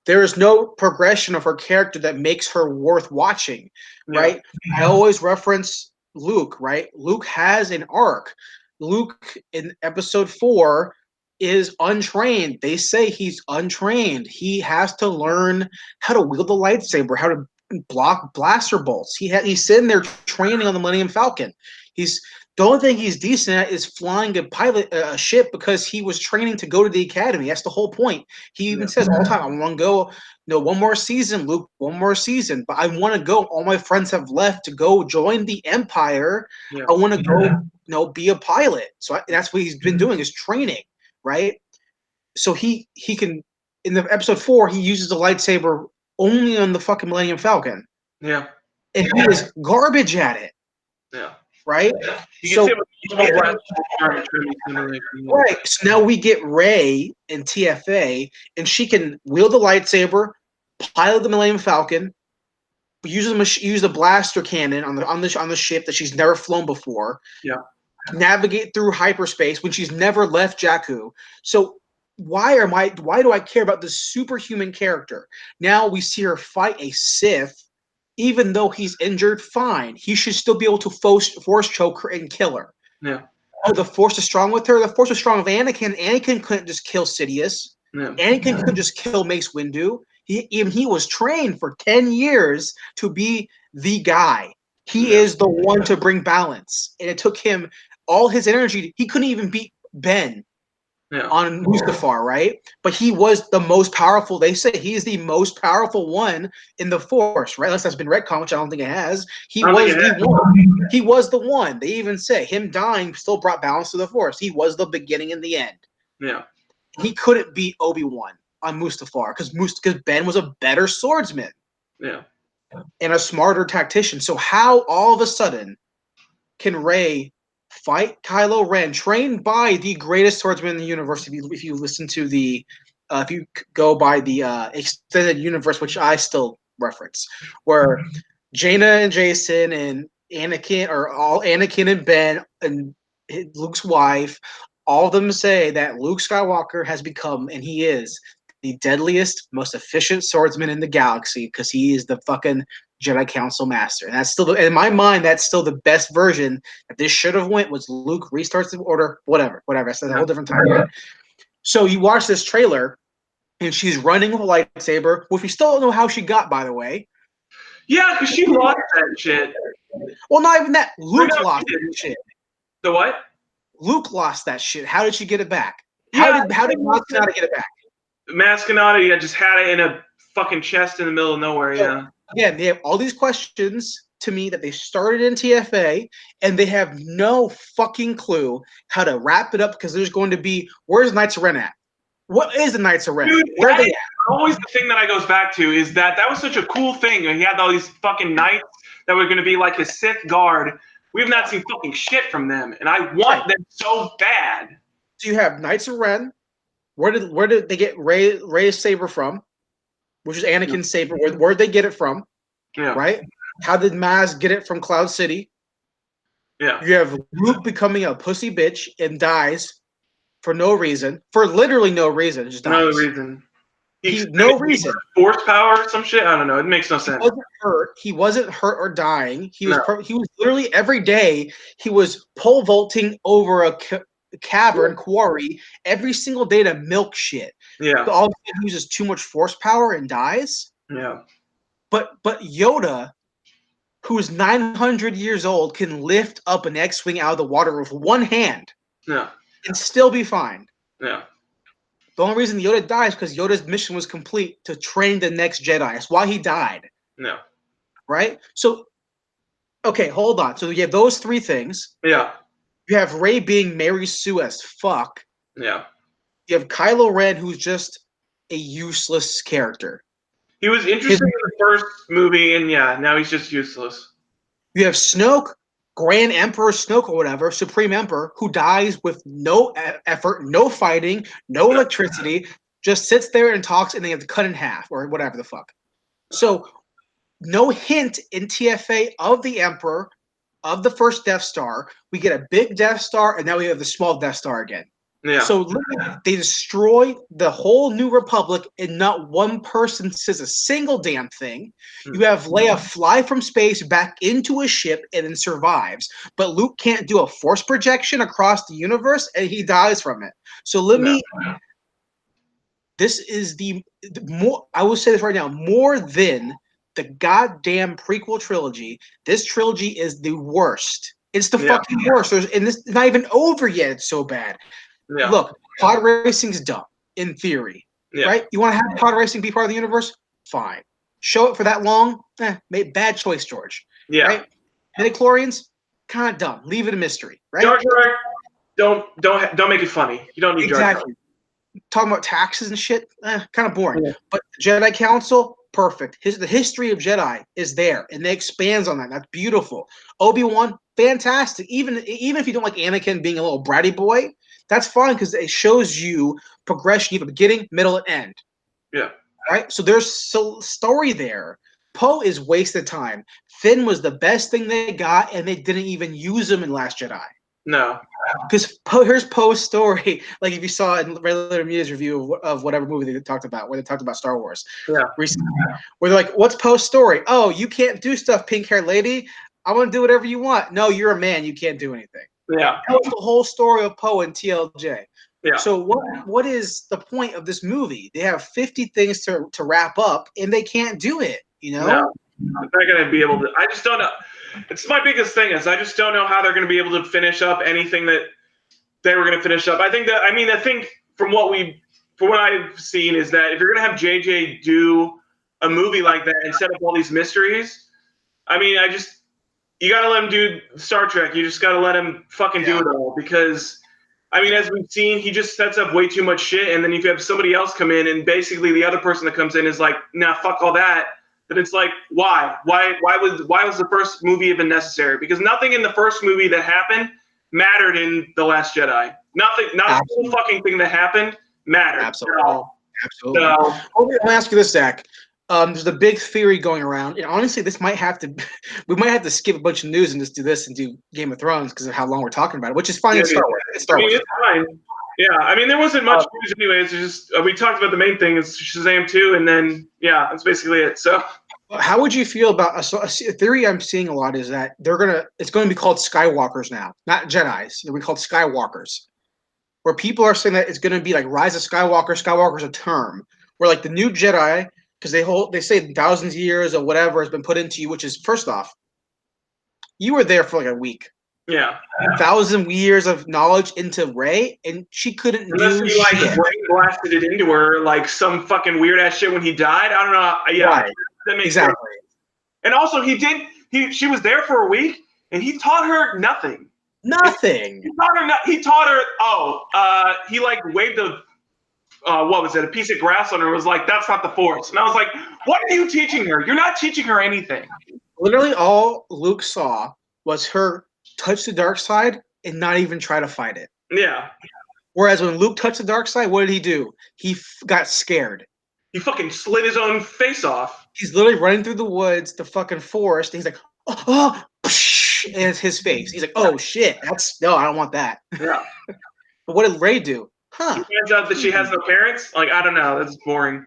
There is no progression of her character that makes her worth watching, right? I always reference Luke, right? Luke has an arc. Luke in Episode 4 is untrained. They say he's untrained. He has to learn how to wield the lightsaber, how to block blaster bolts. He's sitting there training on the Millennium Falcon. The only thing he's decent at is flying a ship because he was training to go to the academy. That's the whole point. He even says all the time, I want to go, one more season, Luke, one more season. But I want to go. All my friends have left to go join the Empire. Yeah. I want to go, be a pilot. So that's what he's been doing, is training, right? So he can, in the Episode 4, he uses the lightsaber only on the fucking Millennium Falcon. Yeah. And he is garbage at it. Yeah. Right? So now we get Rey in TFA, and she can wield the lightsaber, pilot the Millennium Falcon, use the blaster cannon on the ship that she's never flown before. Yeah. Navigate through hyperspace when she's never left Jakku. So why do I care about this superhuman character? Now we see her fight a Sith. Even though he's injured, fine. He should still be able to force choke her and kill her. Yeah. The Force is strong with her. The Force is strong with Anakin. Anakin couldn't just kill Sidious. Yeah. Anakin couldn't just kill Mace Windu. He was trained for 10 years to be the guy. He is the one to bring balance. And it took him all his energy. He couldn't even beat Ben. on Mustafar, right? But he was the most powerful. They say he's the most powerful one in the Force, right? Unless that's been retcon, which I don't think it has. He was the one. He was the one. They even say him dying still brought balance to the Force. He was the beginning and the end. Yeah. He couldn't beat Obi-Wan on Mustafar because Ben was a better swordsman. Yeah. And a smarter tactician. So how all of a sudden can Rey fight Kylo Ren, trained by the greatest swordsman in the universe? If you listen to the, if you go by the extended universe, which I still reference, where Jaina and Jason and Anakin are all Anakin and Ben and Luke's wife, all of them say that Luke Skywalker has become, and he is, the deadliest, most efficient swordsman in the galaxy because he is the fucking Jedi Council master. And that's still, in my mind, that's still the best version that this should have went was Luke restarts the order, whatever. That's a whole different time. Right? So you watch this trailer, and she's running with a lightsaber, which we still don't know how she got, by the way. Yeah, because she lost that shit. Well, not even that. Luke lost that shit. The what? Luke lost that shit. How did she get it back? How did Maskanata get it back? Maskanata, just had it in a fucking chest in the middle of nowhere. So, again, they have all these questions to me that they started in TFA, and they have no fucking clue how to wrap it up because there's going to be, where's Knights of Ren at? What is the Knights of Ren? Dude, where are they at? Always the thing that I goes back to is that was such a cool thing. He had all these fucking knights that were going to be like his Sith guard. We have not seen fucking shit from them, and I want them so bad. So you have Knights of Ren. Where did they get Rey's saber from? Which is Anakin's saber. Where'd they get it from? Yeah. Right? How did Maz get it from Cloud City? Yeah. You have Luke becoming a pussy bitch and dies for no reason. For literally no reason. Just dies. No reason. No reason. Force power or some shit? I don't know. It makes no sense. He wasn't hurt or dying. He was literally every day he was pole vaulting over a cavern quarry every single day to milk shit. Yeah. So all of a sudden he uses too much force power and dies. Yeah. But Yoda, who is 900 years old, can lift up an X-wing out of the water with one hand. Yeah. And still be fine. Yeah. The only reason Yoda dies is because Yoda's mission was complete to train the next Jedi. That's why he died. No. Right? So, okay, hold on. So you have those three things. Yeah. You have Rey being Mary Sue as fuck. Yeah. You have Kylo Ren, who's just a useless character. He was interesting in the first movie, and now he's just useless. You have Snoke, Grand Emperor Snoke or whatever, Supreme Emperor, who dies with no effort, no fighting, no electricity, just sits there and talks, and they have to cut in half or whatever the fuck. So, no hint in TFA of the Emperor, of the first Death Star. We get a big Death Star, and now we have the small Death Star again. Yeah. So they destroy the whole New Republic, and not one person says a single damn thing. You have Leia fly from space back into a ship and then survives, but Luke can't do a force projection across the universe, and he dies from it. So this is the more, I will say this right now, more than the goddamn prequel trilogy. This trilogy is the worst. It's the fucking worst. And this is not even over yet. It's so bad. Yeah. Look, pod racing's dumb in theory, right? You want to have pod racing be part of the universe? Fine. Show it for that long? Bad choice, George. Yeah. Right? Midichlorians, kind of dumb. Leave it a mystery, right? Jar Jar, don't make it funny. You don't need Jar Jar. Talking about taxes and shit, kind of boring. Yeah. But Jedi Council, perfect. The history of Jedi is there, and they expands on that. That's beautiful. Obi-Wan, fantastic. Even if you don't like Anakin being a little bratty boy, that's fine because it shows you progression. You have a beginning, middle, and end. Yeah. Right? So there's story there. Poe is wasted time. Finn was the best thing they got, and they didn't even use him in Last Jedi. No. Because here's Poe's story. Like if you saw in Regular Media's review of whatever movie they talked about, where they talked about Star Wars. Yeah. Recently, where they're like, what's Poe's story? Oh, you can't do stuff, pink-haired lady. I want to do whatever you want. No, you're a man. You can't do anything. Yeah. That was the whole story of Poe and TLJ. Yeah. So what is the point of this movie? They have 50 things to wrap up, and they can't do it, you know? No. They're not going to be able to. I just don't know. It's my biggest thing is I just don't know how they're going to be able to finish up anything that they were going to finish up. I think from what I've seen, is that if you're gonna have JJ do a movie like that and set up all these mysteries, I mean, you gotta let him do Star Trek. You just gotta let him fucking do it all, because I mean, as we've seen, he just sets up way too much shit, and then if you have somebody else come in, and basically the other person that comes in is like, nah, fuck all that. Then it's like, why? Why was the first movie even necessary? Because nothing in the first movie that happened mattered in The Last Jedi. Nothing, not a single fucking thing that happened mattered. Absolutely. At all. Absolutely. So, let me ask you this, Zach. There's a big theory going around, and honestly, we might have to skip a bunch of news and just do this and do Game of Thrones because of how long we're talking about it, which is fine. Yeah, It's Star Wars. It's Star Wars. It's fine. Yeah, I mean, there wasn't much news anyways. It's just we talked about the main thing is Shazam 2, and then yeah, that's basically it. So, how would you feel about a theory I'm seeing a lot is that it's going to be called Skywalkers now, not Jedi's. They'll be called Skywalkers, where people are saying that it's going to be like Rise of Skywalker. Skywalker's a term where like the new Jedi, because they say thousands of years or whatever has been put into you, which is, first off, you were there for like a week. Yeah. 1,000 years of knowledge into Rey, and she couldn't do shit. Brain blasted it into her like some fucking weird ass shit when he died. I don't know. Yeah, right. That makes exactly. sense. And also, she was there for a week, and he taught her nothing. Nothing. He taught her. He like waved what was it? A piece of grass on her. Was like, that's not the Force. And I was like, what are you teaching her? You're not teaching her anything. Literally, all Luke saw was her touch the dark side and not even try to fight it. Yeah. Whereas when Luke touched the dark side, what did he do? He got scared. He fucking slit his own face off. He's literally running through the woods, the fucking forest, and he's like, oh, and it's his face. He's like, oh shit, no, I don't want that. Yeah. But what did Rey do? He finds out that she has no parents. Like, I don't know. That's boring.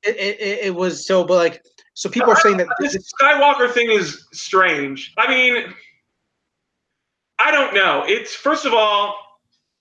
It was so, but like, so people are saying that this Skywalker thing is strange. I mean, I don't know. It's, first of all,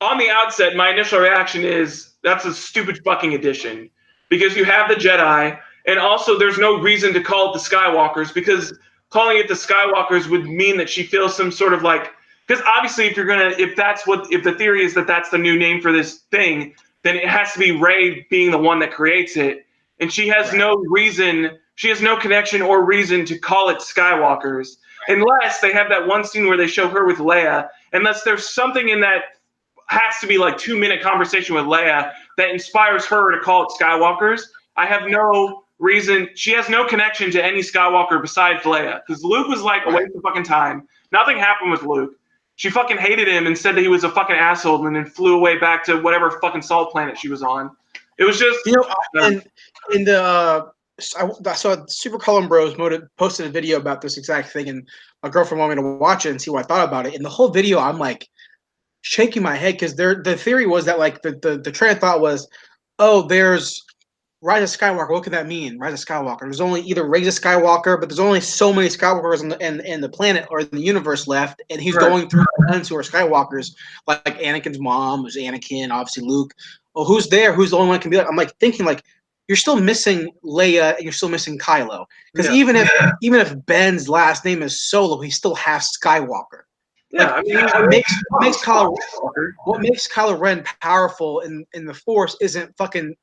on the outset, my initial reaction is that's a stupid fucking addition, because you have the Jedi, and also there's no reason to call it the Skywalkers, because calling it the Skywalkers would mean that she feels some sort of like, because obviously if the theory is that that's the new name for this thing, then it has to be Rey being the one that creates it, and she has no reason, she has no connection or reason to call it Skywalkers, unless they have that one scene where they show her with Leia, unless there's something in that has to be like 2-minute conversation with Leia that inspires her to call it Skywalkers. I have no reason. She has no connection to any Skywalker besides Leia, because Luke was like a waste of fucking time. Nothing happened with Luke. She fucking hated him and said that he was a fucking asshole, and then flew away back to whatever fucking salt planet she was on. It was just, I saw Super Colin Bros posted a video about this exact thing, and my girlfriend wanted me to watch it and see what I thought about it. And the whole video, I'm like shaking my head, because the theory was that like the train of thought was, oh, there's Rise of Skywalker. What could that mean? Rise of Skywalker. There's only either Rise of Skywalker, but there's only so many Skywalkers in the planet or in the universe left, and he's going through friends who are Skywalkers, like Anakin's mom, who's Anakin, obviously Luke. Well, who's there? Who's the only one that can be like? I'm like thinking like, you're still missing Leia and you're still missing Kylo, because even if Ben's last name is Solo, he still has Skywalker. Yeah, I mean, what makes Kylo Ren powerful in the Force isn't fucking,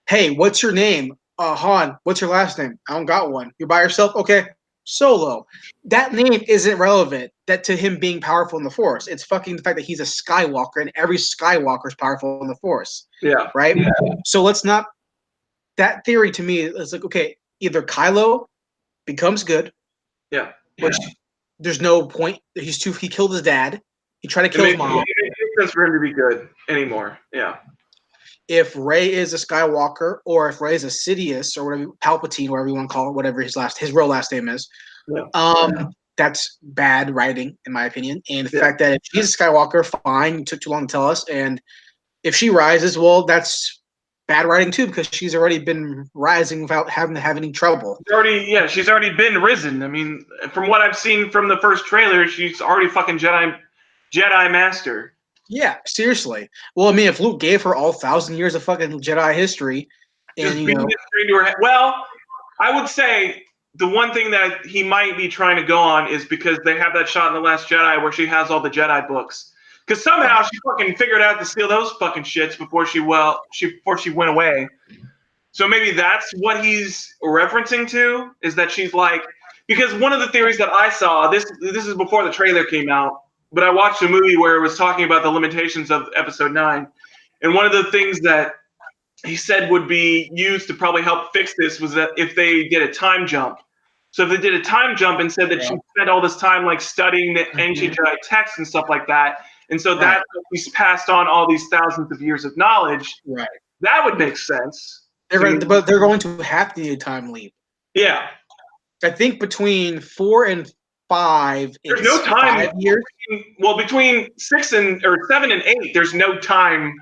hey, what's your name? Han, what's your last name? I don't got one. You're by yourself? Okay. Solo. That name isn't relevant to him being powerful in the Force. It's fucking the fact that he's a Skywalker, and every Skywalker is powerful in the Force. Yeah. Right? Yeah. So let's not, that theory to me is like, okay, either Kylo becomes good. Yeah. Which there's no point. He killed his dad. He tried to kill his mom. It makes sense for him to be good anymore. Yeah. If Rey is a Skywalker, or if Rey is a Sidious, or whatever, Palpatine, whatever you want to call it, whatever his real last name is, that's bad writing, in my opinion. And the fact that if she's a Skywalker, fine, it took too long to tell us. And if she rises, well, that's bad writing too, because she's already been rising without having to have any trouble. She's already been risen. I mean, from what I've seen from the first trailer, she's already fucking Jedi Master. Yeah, seriously. Well, I mean, if Luke gave her all 1,000 years of fucking Jedi history, and into her head. Well, I would say the one thing that he might be trying to go on is because they have that shot in The Last Jedi where she has all the Jedi books. Because somehow she fucking figured out to steal those fucking shits before she went away. So maybe that's what he's referencing to, is that she's like, because one of the theories that I saw, this is before the trailer came out, but I watched a movie where it was talking about the limitations of episode 9. And one of the things that he said would be used to probably help fix this was that if they did a time jump. So if they did a time jump and said that she spent all this time like studying the ancient Jedi texts and stuff like that, and so that he's passed on all these thousands of years of knowledge, that would make sense. But they're going to have to need a time leap. Yeah. I think between 4 and 5, there's no time. 5 years. Well, between 7 and 8, there's no time.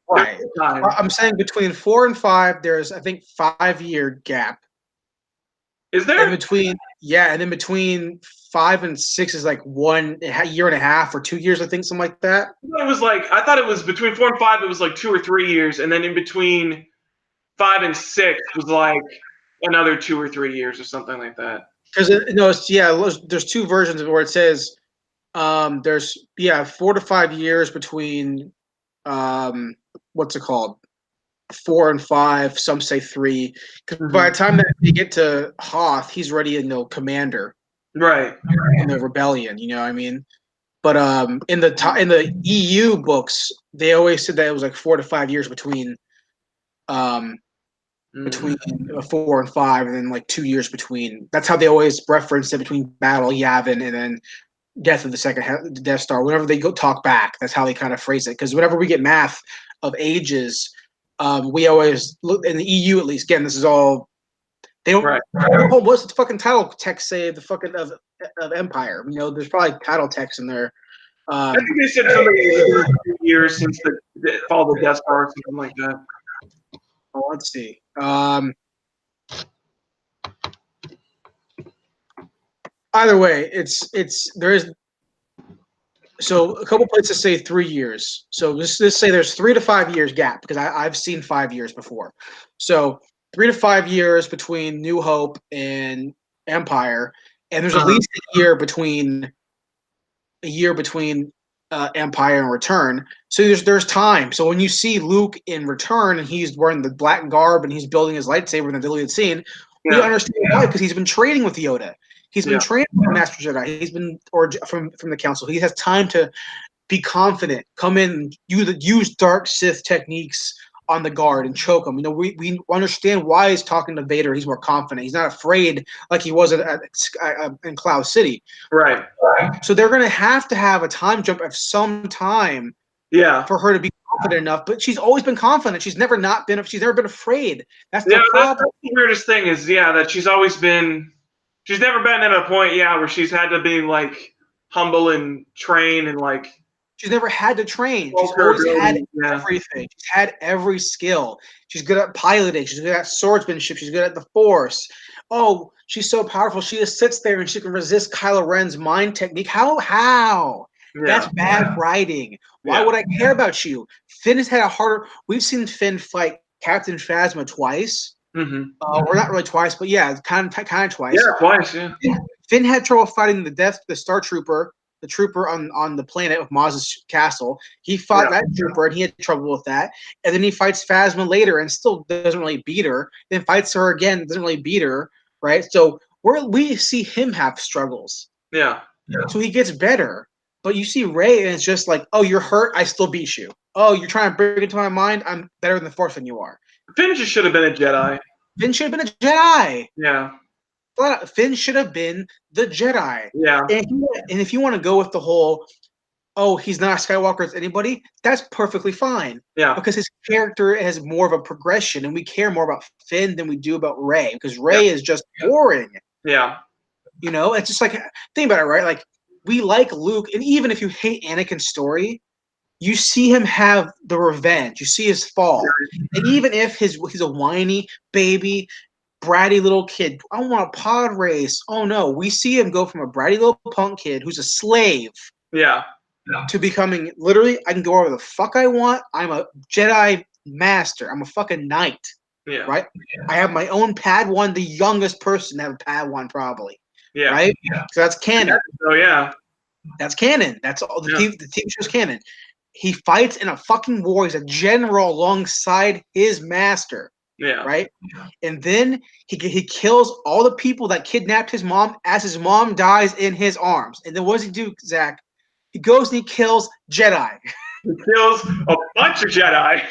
Right. No time. I'm saying between 4 and 5, there's I think 5-year gap. Is there? And then between 5 and 6 is like 1 year and a half or 2 years, I think, something like that. I thought it was between 4 and 5. It was like 2 or 3 years, and then in between 5 and 6 was like another 2 or 3 years or something like that. Because there's 2 versions of it where it says there's 4 to 5 years between what's it called, 4 and 5. Some say 3. Because by the time that they get to Hoth, he's already commander, right, in the rebellion. You know what I mean? But in the EU books, they always said that it was like 4 to 5 years between 4 and 5, and then like 2 years between. That's how they always reference it, between Battle Yavin and then death of the second Death Star. Whenever they go talk back, that's how they kind of phrase it. Because whenever we get math of ages, we always look in the EU, at least. Again, this is all they don't. Right. What's the fucking title text say? The fucking of Empire. There's probably title text in there. I think they said something 2 years since the fall of the Death Star, or something like that. Oh, let's see. Either way, there is. So a couple places say 3 years. So let's say there's 3 to 5 years gap, because I've seen 5 years before. So 3 to 5 years between New Hope and Empire, and there's at least a year between Empire and Return. So there's time. So when you see Luke in Return and he's wearing the black garb and he's building his lightsaber in the deleted scene, we understand why, because he's been training with Yoda. He's been training with Master Jedi. He's been from the Council. He has time to be confident, come in, use dark Sith techniques on the guard and choke him. We understand why he's talking to Vader. He's more confident. He's not afraid like he was in Cloud City. Right. So they're going to have a time jump of some time. Yeah. For her to be confident enough, but she's always been confident. She's never been afraid. That's the problem. That's the weirdest thing is that she's always been. She's never been at a point, where she's had to be like humble and train and like. She's never had to train. She's always had everything. She's had every skill. She's good at piloting. She's good at swordsmanship. She's good at the Force. Oh, she's so powerful. She just sits there and she can resist Kylo Ren's mind technique. How? Yeah. That's bad writing. Why would I care about you? Finn has had a harder. We've seen Finn fight Captain Phasma twice. Mm-hmm. Or not really twice, but kind of twice. Yeah, twice. Yeah. Finn had trouble fighting the Star Trooper, the trooper on the planet of Maz's castle. He fought that trooper, and he had trouble with that. And then he fights Phasma later, and still doesn't really beat her. Then fights her again, doesn't really beat her. Right. So we see him have struggles. Yeah. So he gets better. But you see Rey, and it's just like, oh, you're hurt, I still beat you. Oh, you're trying to bring it to my mind, I'm better in the Force than you are. Finn just should have been a Jedi. Finn should have been a Jedi. Yeah. But Finn should have been the Jedi. Yeah. And if you want to go with the whole, oh, he's not a Skywalker as anybody, that's perfectly fine. Yeah. Because his character has more of a progression, and we care more about Finn than we do about Rey, because Rey is just boring. Yeah. It's just like, think about it, right? Like, we like Luke, and even if you hate Anakin's story, you see him have the revenge. You see his fall. And even if he's a whiny baby, bratty little kid, I want a pod race. Oh no, we see him go from a bratty little punk kid who's a slave to becoming literally, I can go wherever the fuck I want. I'm a Jedi master. I'm a fucking knight. Yeah. Right? I have my own Padawan, the youngest person to have a Padawan probably. Yeah. Right? So that's canon. Oh yeah. That's canon. That's all. The TV show's canon. He fights in a fucking war. He's a general alongside his master. Yeah. Right. And then he kills all the people that kidnapped his mom as his mom dies in his arms. And then what does he do, Zach? He goes and he kills Jedi. He kills a bunch of Jedi.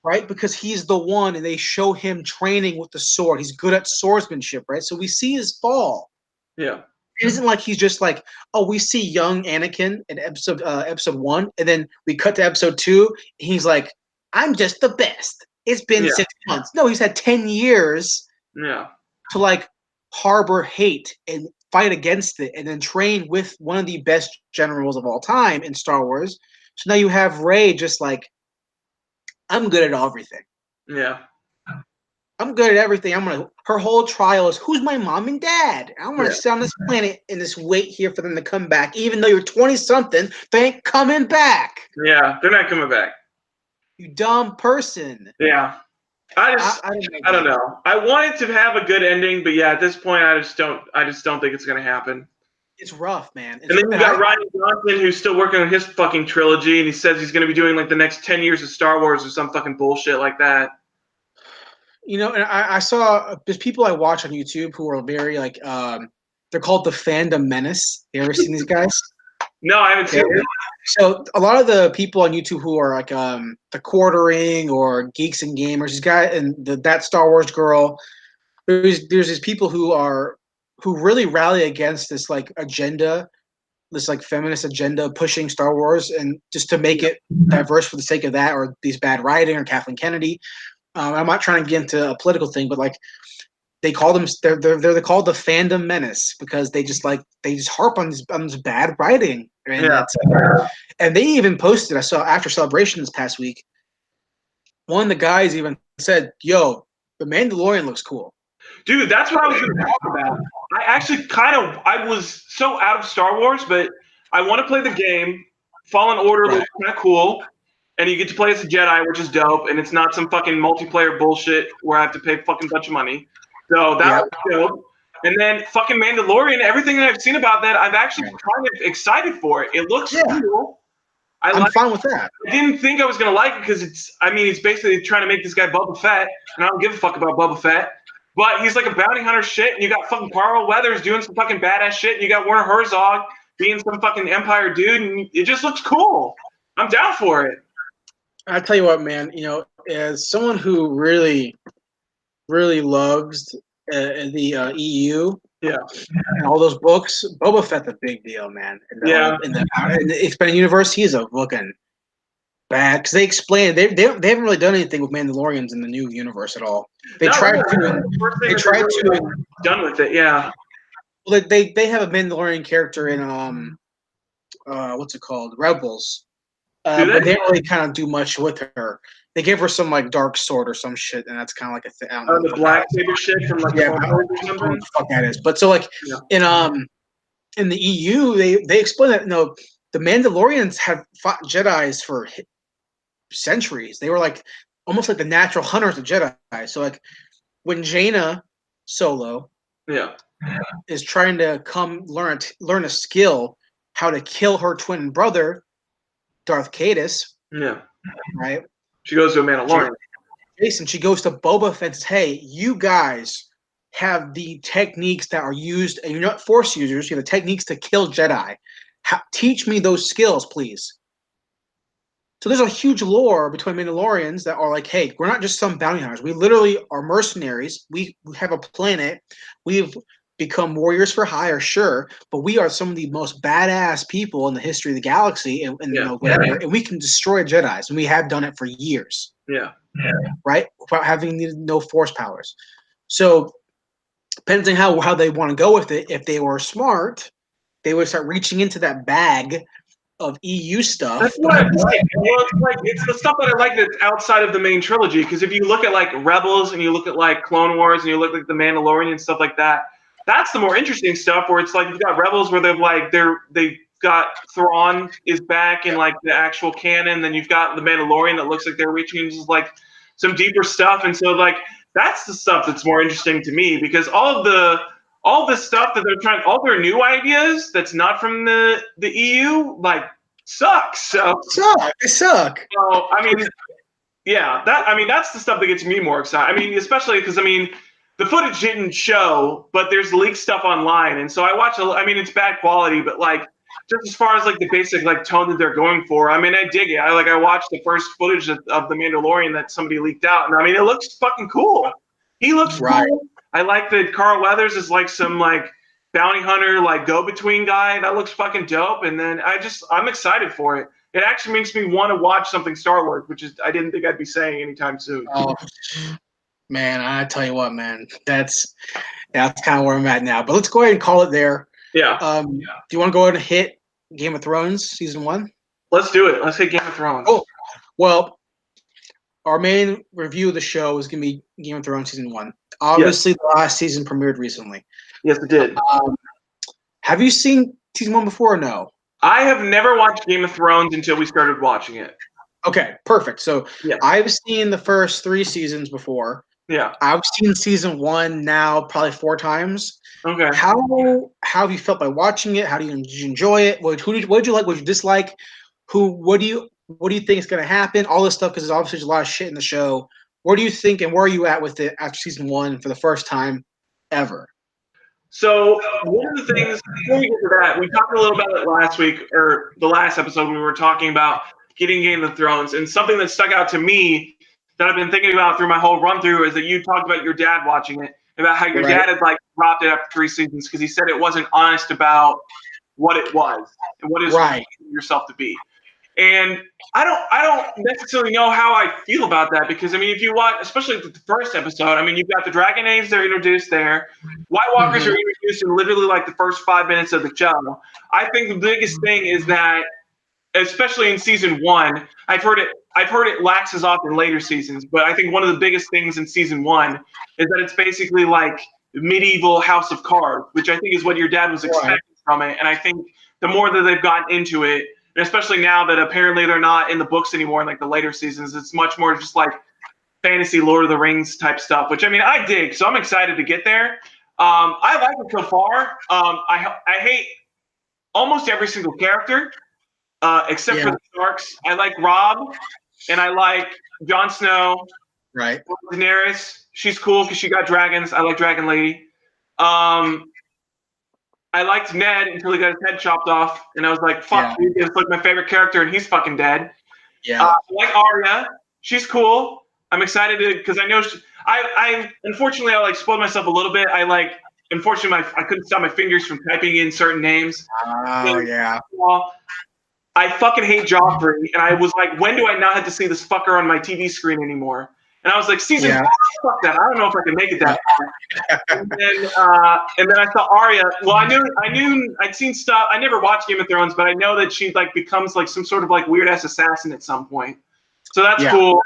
Right? Because he's the one, and they show him training with the sword. He's good at swordsmanship, right? So we see his fall. Yeah. It isn't like he's just like, oh, we see young Anakin in episode 1, and then we cut to episode 2. And he's like, I'm just the best. It's been 6 months. No, he's had 10 years to like harbor hate and fight against it, and then train with one of the best generals of all time in Star Wars. So now you have Rey just like, I'm good at everything. Yeah. I'm good at everything. Her whole trial is, who's my mom and dad? I'm gonna sit on this planet and just wait here for them to come back. Even though you're 20 something, they ain't coming back. Yeah, they're not coming back. You dumb person. Yeah. I don't know. I wanted to have a good ending, but yeah, at this point I just don't think it's gonna happen. It's rough, man. And then you got Ryan Johnson, who's still working on his fucking trilogy, and he says he's gonna be doing like the next 10 years of Star Wars or some fucking bullshit like that. You know, and I saw there's people I watch on YouTube who are very like they're called the Fandom Menace. You ever seen these guys? No, I haven't seen it. So a lot of the people on YouTube who are like the Quartering or Geeks and Gamers, this guy and that Star Wars girl, there's these people who really rally against this like agenda, this like feminist agenda pushing Star Wars, and just to make it diverse for the sake of that, or these bad writing, or Kathleen Kennedy. I'm not trying to get into a political thing, but like they call them, they're called the Fandom Menace because they just harp on this bad writing, and and they even posted. I saw after Celebration this past week, one of the guys even said, "Yo, the Mandalorian looks cool." Dude, that's what I was going to talk about. I was so out of Star Wars, but I want to play the game. Fallen Order looks kind of cool. And you get to play as a Jedi, which is dope, and it's not some fucking multiplayer bullshit where I have to pay a fucking bunch of money. So that was dope. And then fucking Mandalorian, everything that I've seen about that, I'm actually kind of excited for it. It looks cool. I'm fine with that. I didn't think I was going to like it because he's basically trying to make this guy Boba Fett, and I don't give a fuck about Boba Fett. But he's like a bounty hunter shit, and you got fucking Carl Weathers doing some fucking badass shit, and you got Werner Herzog being some fucking Empire dude, and it just looks cool. I'm down for it. I tell you what, man. You know, as someone who really, really loves the EU, and all those books, Boba Fett's a big deal, man. In the expanded universe, he's a fucking bad. Because they explain they haven't really done anything with Mandalorians in the new universe at all. They tried to. Done with it, yeah. Well, they have a Mandalorian character in what's it called, Rebels. But they didn't really kind of do much with her. They gave her some like dark sword or some shit, and that's kind of like a thing. The black saber shit from like what the fuck that is. But so like in the EU, they explain that the Mandalorians have fought Jedis for centuries. They were like almost like the natural hunters of Jedi. So like when Jaina Solo is trying to come learn a skill, how to kill her twin brother, Darth Caedus. Right? She goes to a Mandalorian. She goes to Boba Fett and says, hey, you guys have the techniques that are used, and you're not Force users, you have the techniques to kill Jedi. Teach me those skills, please. So there's a huge lore between Mandalorians that are like, hey, we're not just some bounty hunters. We literally are mercenaries. We have a planet. We've become warriors for hire, sure, but we are some of the most badass people in the history of the galaxy, and whatever. And we can destroy Jedis, and we have done it for years. Right, without having no Force powers. So, depending on how they want to go with it, if they were smart, they would start reaching into that bag of EU stuff. That's what I like. Well, it's the stuff that I like that's outside of the main trilogy. Because if you look at like Rebels and you look at like Clone Wars and you look at the Mandalorian and stuff like that. That's the more interesting stuff, where it's like you've got Rebels where they've got Thrawn is back in like the actual canon, then you've got the Mandalorian that looks like they're reaching into like some deeper stuff, and so like that's the stuff that's more interesting to me, because all of all this stuff that they're trying, all their new ideas that's not from the EU, like sucks. So They suck. so, I mean, yeah, that's the stuff that gets me more excited. I mean, especially because the footage didn't show, but there's leaked stuff online, and so I watch. I mean, it's bad quality, but like just as far as like the basic like tone that they're going for, I mean, I dig it. I watched the first footage of the Mandalorian that somebody leaked out, and I mean, it looks fucking cool. He looks cool. I like that Carl Weathers is like some like bounty hunter, like go-between guy. That looks fucking dope. And then I'm excited for it. It actually makes me want to watch something Star Wars, which is I didn't think I'd be saying anytime soon. Oh man, I tell you what, man, that's kind of where I'm at now. But let's go ahead and call it there. Yeah. Do you want to go ahead and hit Game of Thrones season 1? Let's do it. Let's hit Game of Thrones. Oh, well, our main review of the show is going to be Game of Thrones season 1. Obviously, yes. The last season premiered recently. Yes, it did. Have you seen season 1 before or no? I have never watched Game of Thrones until we started watching it. Okay, perfect. So yeah. I've seen the first 3 seasons before. Yeah. I've seen season 1 now probably 4 times. Okay. How have you felt by watching it? How did you enjoy it? What did you like? What did you dislike? What do you think is going to happen? All this stuff, because there's obviously a lot of shit in the show. Where do you think and where are you at with it after season 1 for the first time ever? So one of the things, before we get to that, we talked a little about it last week, or the last episode when we were talking about getting Game of Thrones, and something that stuck out to me that I've been thinking about through my whole run through is that you talked about your dad watching it, about how your dad had like dropped it after 3 seasons because he said it wasn't honest about what it was and what is yourself to be. And I don't necessarily know how I feel about that because I mean, if you watch, especially the first episode, I mean, you've got the Dragon Age that are introduced there. White Walkers are introduced in literally like the first 5 minutes of the show. I think the biggest thing is that, especially in season 1, I've heard it laxes off in later seasons, but I think one of the biggest things in season 1 is that it's basically like medieval House of Cards, which I think is what your dad was expecting from it. And I think the more that they've gotten into it, and especially now that apparently they're not in the books anymore in like the later seasons, it's much more just like fantasy Lord of the Rings type stuff, which I mean, I dig. So I'm excited to get there. I like it so far. I hate almost every single character except for the Starks. I like Robb and I like Jon Snow. Right. Daenerys. She's cool because she got dragons. I like Dragon Lady. I liked Ned until he got his head chopped off, and I was like, "Fuck, dude, it's like my favorite character, and he's fucking dead." Yeah. I like Arya. She's cool. I'm excited because I know I unfortunately I like spoiled myself a little bit. Unfortunately I couldn't stop my fingers from typing in certain names. Oh yeah. I fucking hate Joffrey, and I was like, when do I not have to see this fucker on my TV screen anymore? And I was like, season 4, fuck that. I don't know if I can make it that far. And then I saw Arya. Well, I knew I'd seen stuff. I never watched Game of Thrones, but I know that she like becomes like some sort of like weird ass assassin at some point. So that's cool.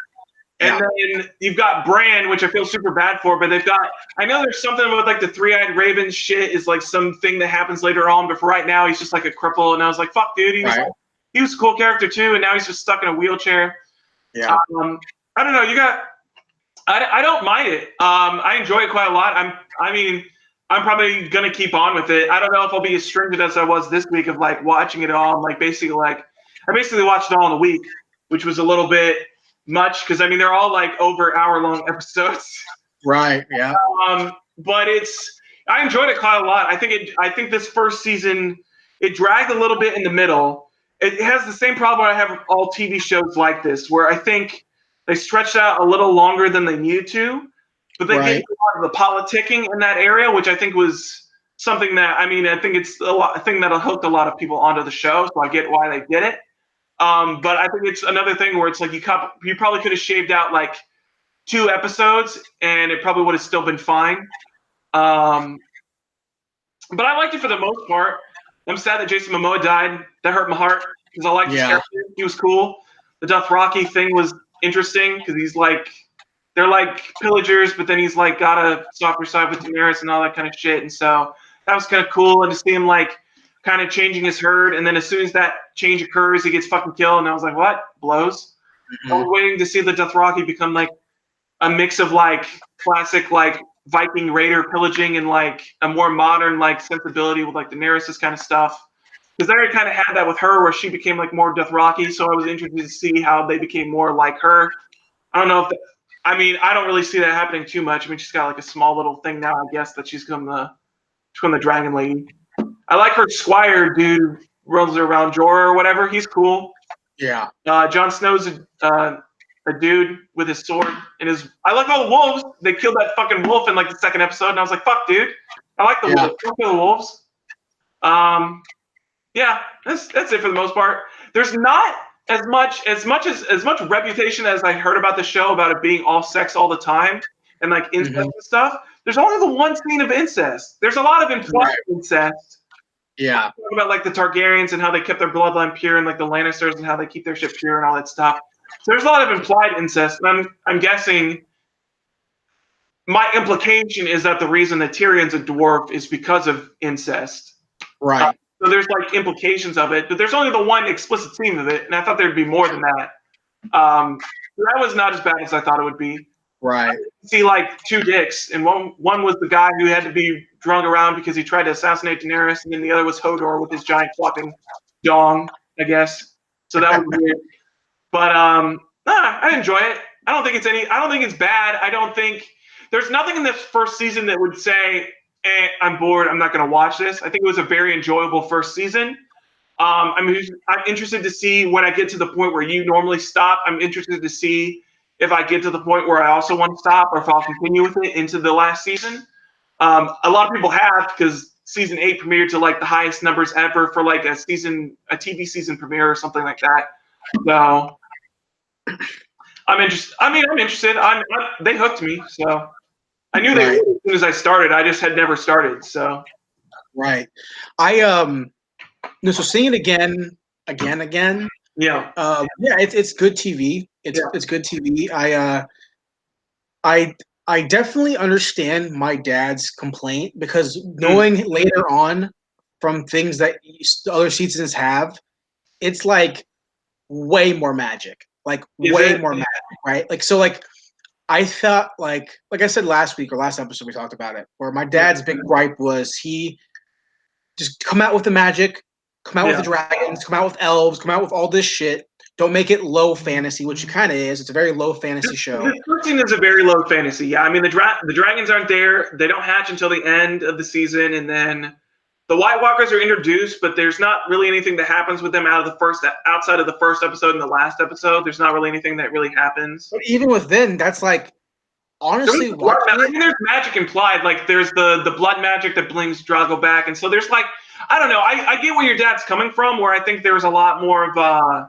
And then you've got Bran, which I feel super bad for, but I know there's something about like the 3-eyed raven shit is like something that happens later on, but for right now he's just like a cripple. And I was like, fuck, dude, he was a cool character too, and now he's just stuck in a wheelchair. Yeah. I don't know. I don't mind it. I enjoy it quite a lot. I'm probably gonna keep on with it. I don't know if I'll be as stringent as I was this week of like watching it all. I basically watched it all in a week, which was a little bit much because I mean they're all like over hour-long episodes. Right. Yeah. But I enjoyed it quite a lot. I think this first season it dragged a little bit in the middle. It has the same problem I have with all TV shows like this, where I think they stretched out a little longer than they needed to, but they get a lot of the politicking in that area, which I think was something that, I think it's a thing that hooked a lot of people onto the show, so I get why they did it. But I think it's another thing where it's like you probably could have shaved out like 2 episodes and it probably would have still been fine. But I liked it for the most part. I'm sad that Jason Momoa died. That hurt my heart because I liked his character. He was cool. The Dothraki thing was interesting because they're like pillagers, but then he's like got a softer side with Daenerys and all that kind of shit. And so that was kind of cool. And to see him like kind of changing his herd. And then as soon as that change occurs, he gets fucking killed. And I was like, what? Blows. I was waiting to see the Dothraki become like a mix of like classic like Viking raider pillaging and like a more modern like sensibility with like Daenerys' kind of stuff. Because they already kind of had that with her, where she became like more Dothraki. So I was interested to see how they became more like her. I don't know if I mean, I don't really see that happening too much. I mean, she's got like a small little thing now, I guess, that she's become the Dragon Lady. I like her squire dude runs around Jorah or whatever. He's cool. Yeah. Jon Snow's a dude with his sword and his. I like all the wolves. They killed that fucking wolf in like the second episode, and I was like, "Fuck, dude, I like the wolves. Don't kill the wolves." Yeah, that's it for the most part. There's not as much reputation as I heard about the show about it being all sex all the time and like incest and stuff. There's only the one scene of incest. There's a lot of implied incest. Yeah. Talking about like the Targaryens and how they kept their bloodline pure, and like the Lannisters and how they keep their shit pure and all that stuff. So there's a lot of implied incest, and I'm guessing. My implication is that the reason that Tyrion's a dwarf is because of incest. Right. So there's like implications of it, but there's only the one explicit scene of it, and I thought there'd be more than that. So that was not as bad as I thought it would be. Right. See, like two dicks, and one was the guy who had to be drug around because he tried to assassinate Daenerys, and then the other was Hodor with his giant fucking dong, I guess. So that was weird. But I enjoy it. I don't think it's bad. I don't think there's nothing in this first season that would say, I'm bored, I'm not going to watch this. I think it was a very enjoyable first season. I'm interested to see when I get to the point where you normally stop. I'm interested to see if I get to the point where I also want to stop, or if I'll continue with it into the last season. A lot of people have, because season 8 premiered to like the highest numbers ever for like a TV season premiere or something like that. So I'm interested. I'm interested. They hooked me, so I knew they would as soon as I started. I just had never started. So right. So seeing it again. Yeah. It's good TV. It's good TV. I definitely understand my dad's complaint, because knowing later on from things that other seasons have, it's like way more magic. Like way more magic, right? Like, so like I thought, like I said last week or last episode we talked about it, where my dad's big gripe was he just come out with the magic, come out with the dragons, come out with elves, come out with all this shit. Don't make it low fantasy, which it kind of is. It's a very low fantasy show. This first season is a very low fantasy. Yeah, I mean the dragons aren't there. They don't hatch until the end of the season, and then the White Walkers are introduced, but there's not really anything that happens with them outside of the first episode and the last episode. There's not really anything that really happens. But even within, that's like, honestly, there's magic implied. Like there's the blood magic that brings Drago back, and so there's like, I don't know. I get where your dad's coming from, where I think there's a lot more of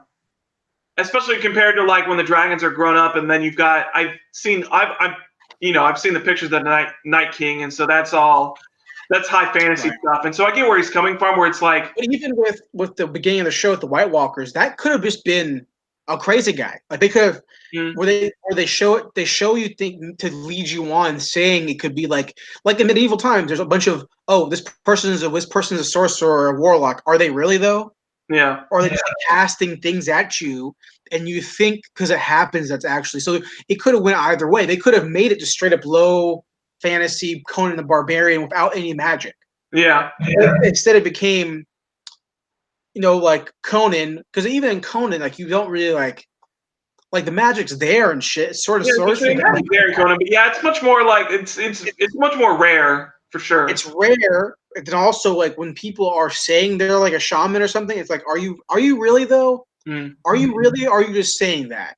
especially compared to like when the dragons are grown up, and then you've got I've seen the pictures of the Night King, and so that's high fantasy stuff, and so I get where he's coming from, where it's like, but even with the beginning of the show with the White Walkers, that could have just been a crazy guy. Like they could have, where they show you think to lead you on, saying it could be like in medieval times. There's a bunch of, this person is a sorcerer or a warlock. Are they really though? Yeah. Or they're just casting things at you, and you think because it happens that's actually, so it could have went either way. They could have made it just straight up low fantasy Conan the Barbarian without any magic. Yeah. Instead it became, like Conan, because even in Conan, like you don't really like the magic's there and shit. It's sort of sorcery. Like, there, Conan, but yeah, it's much more like it's much more rare for sure. It's rare. And then also, like when people are saying they're like a shaman or something, it's like, are you really though? Are you really? Or are you just saying that?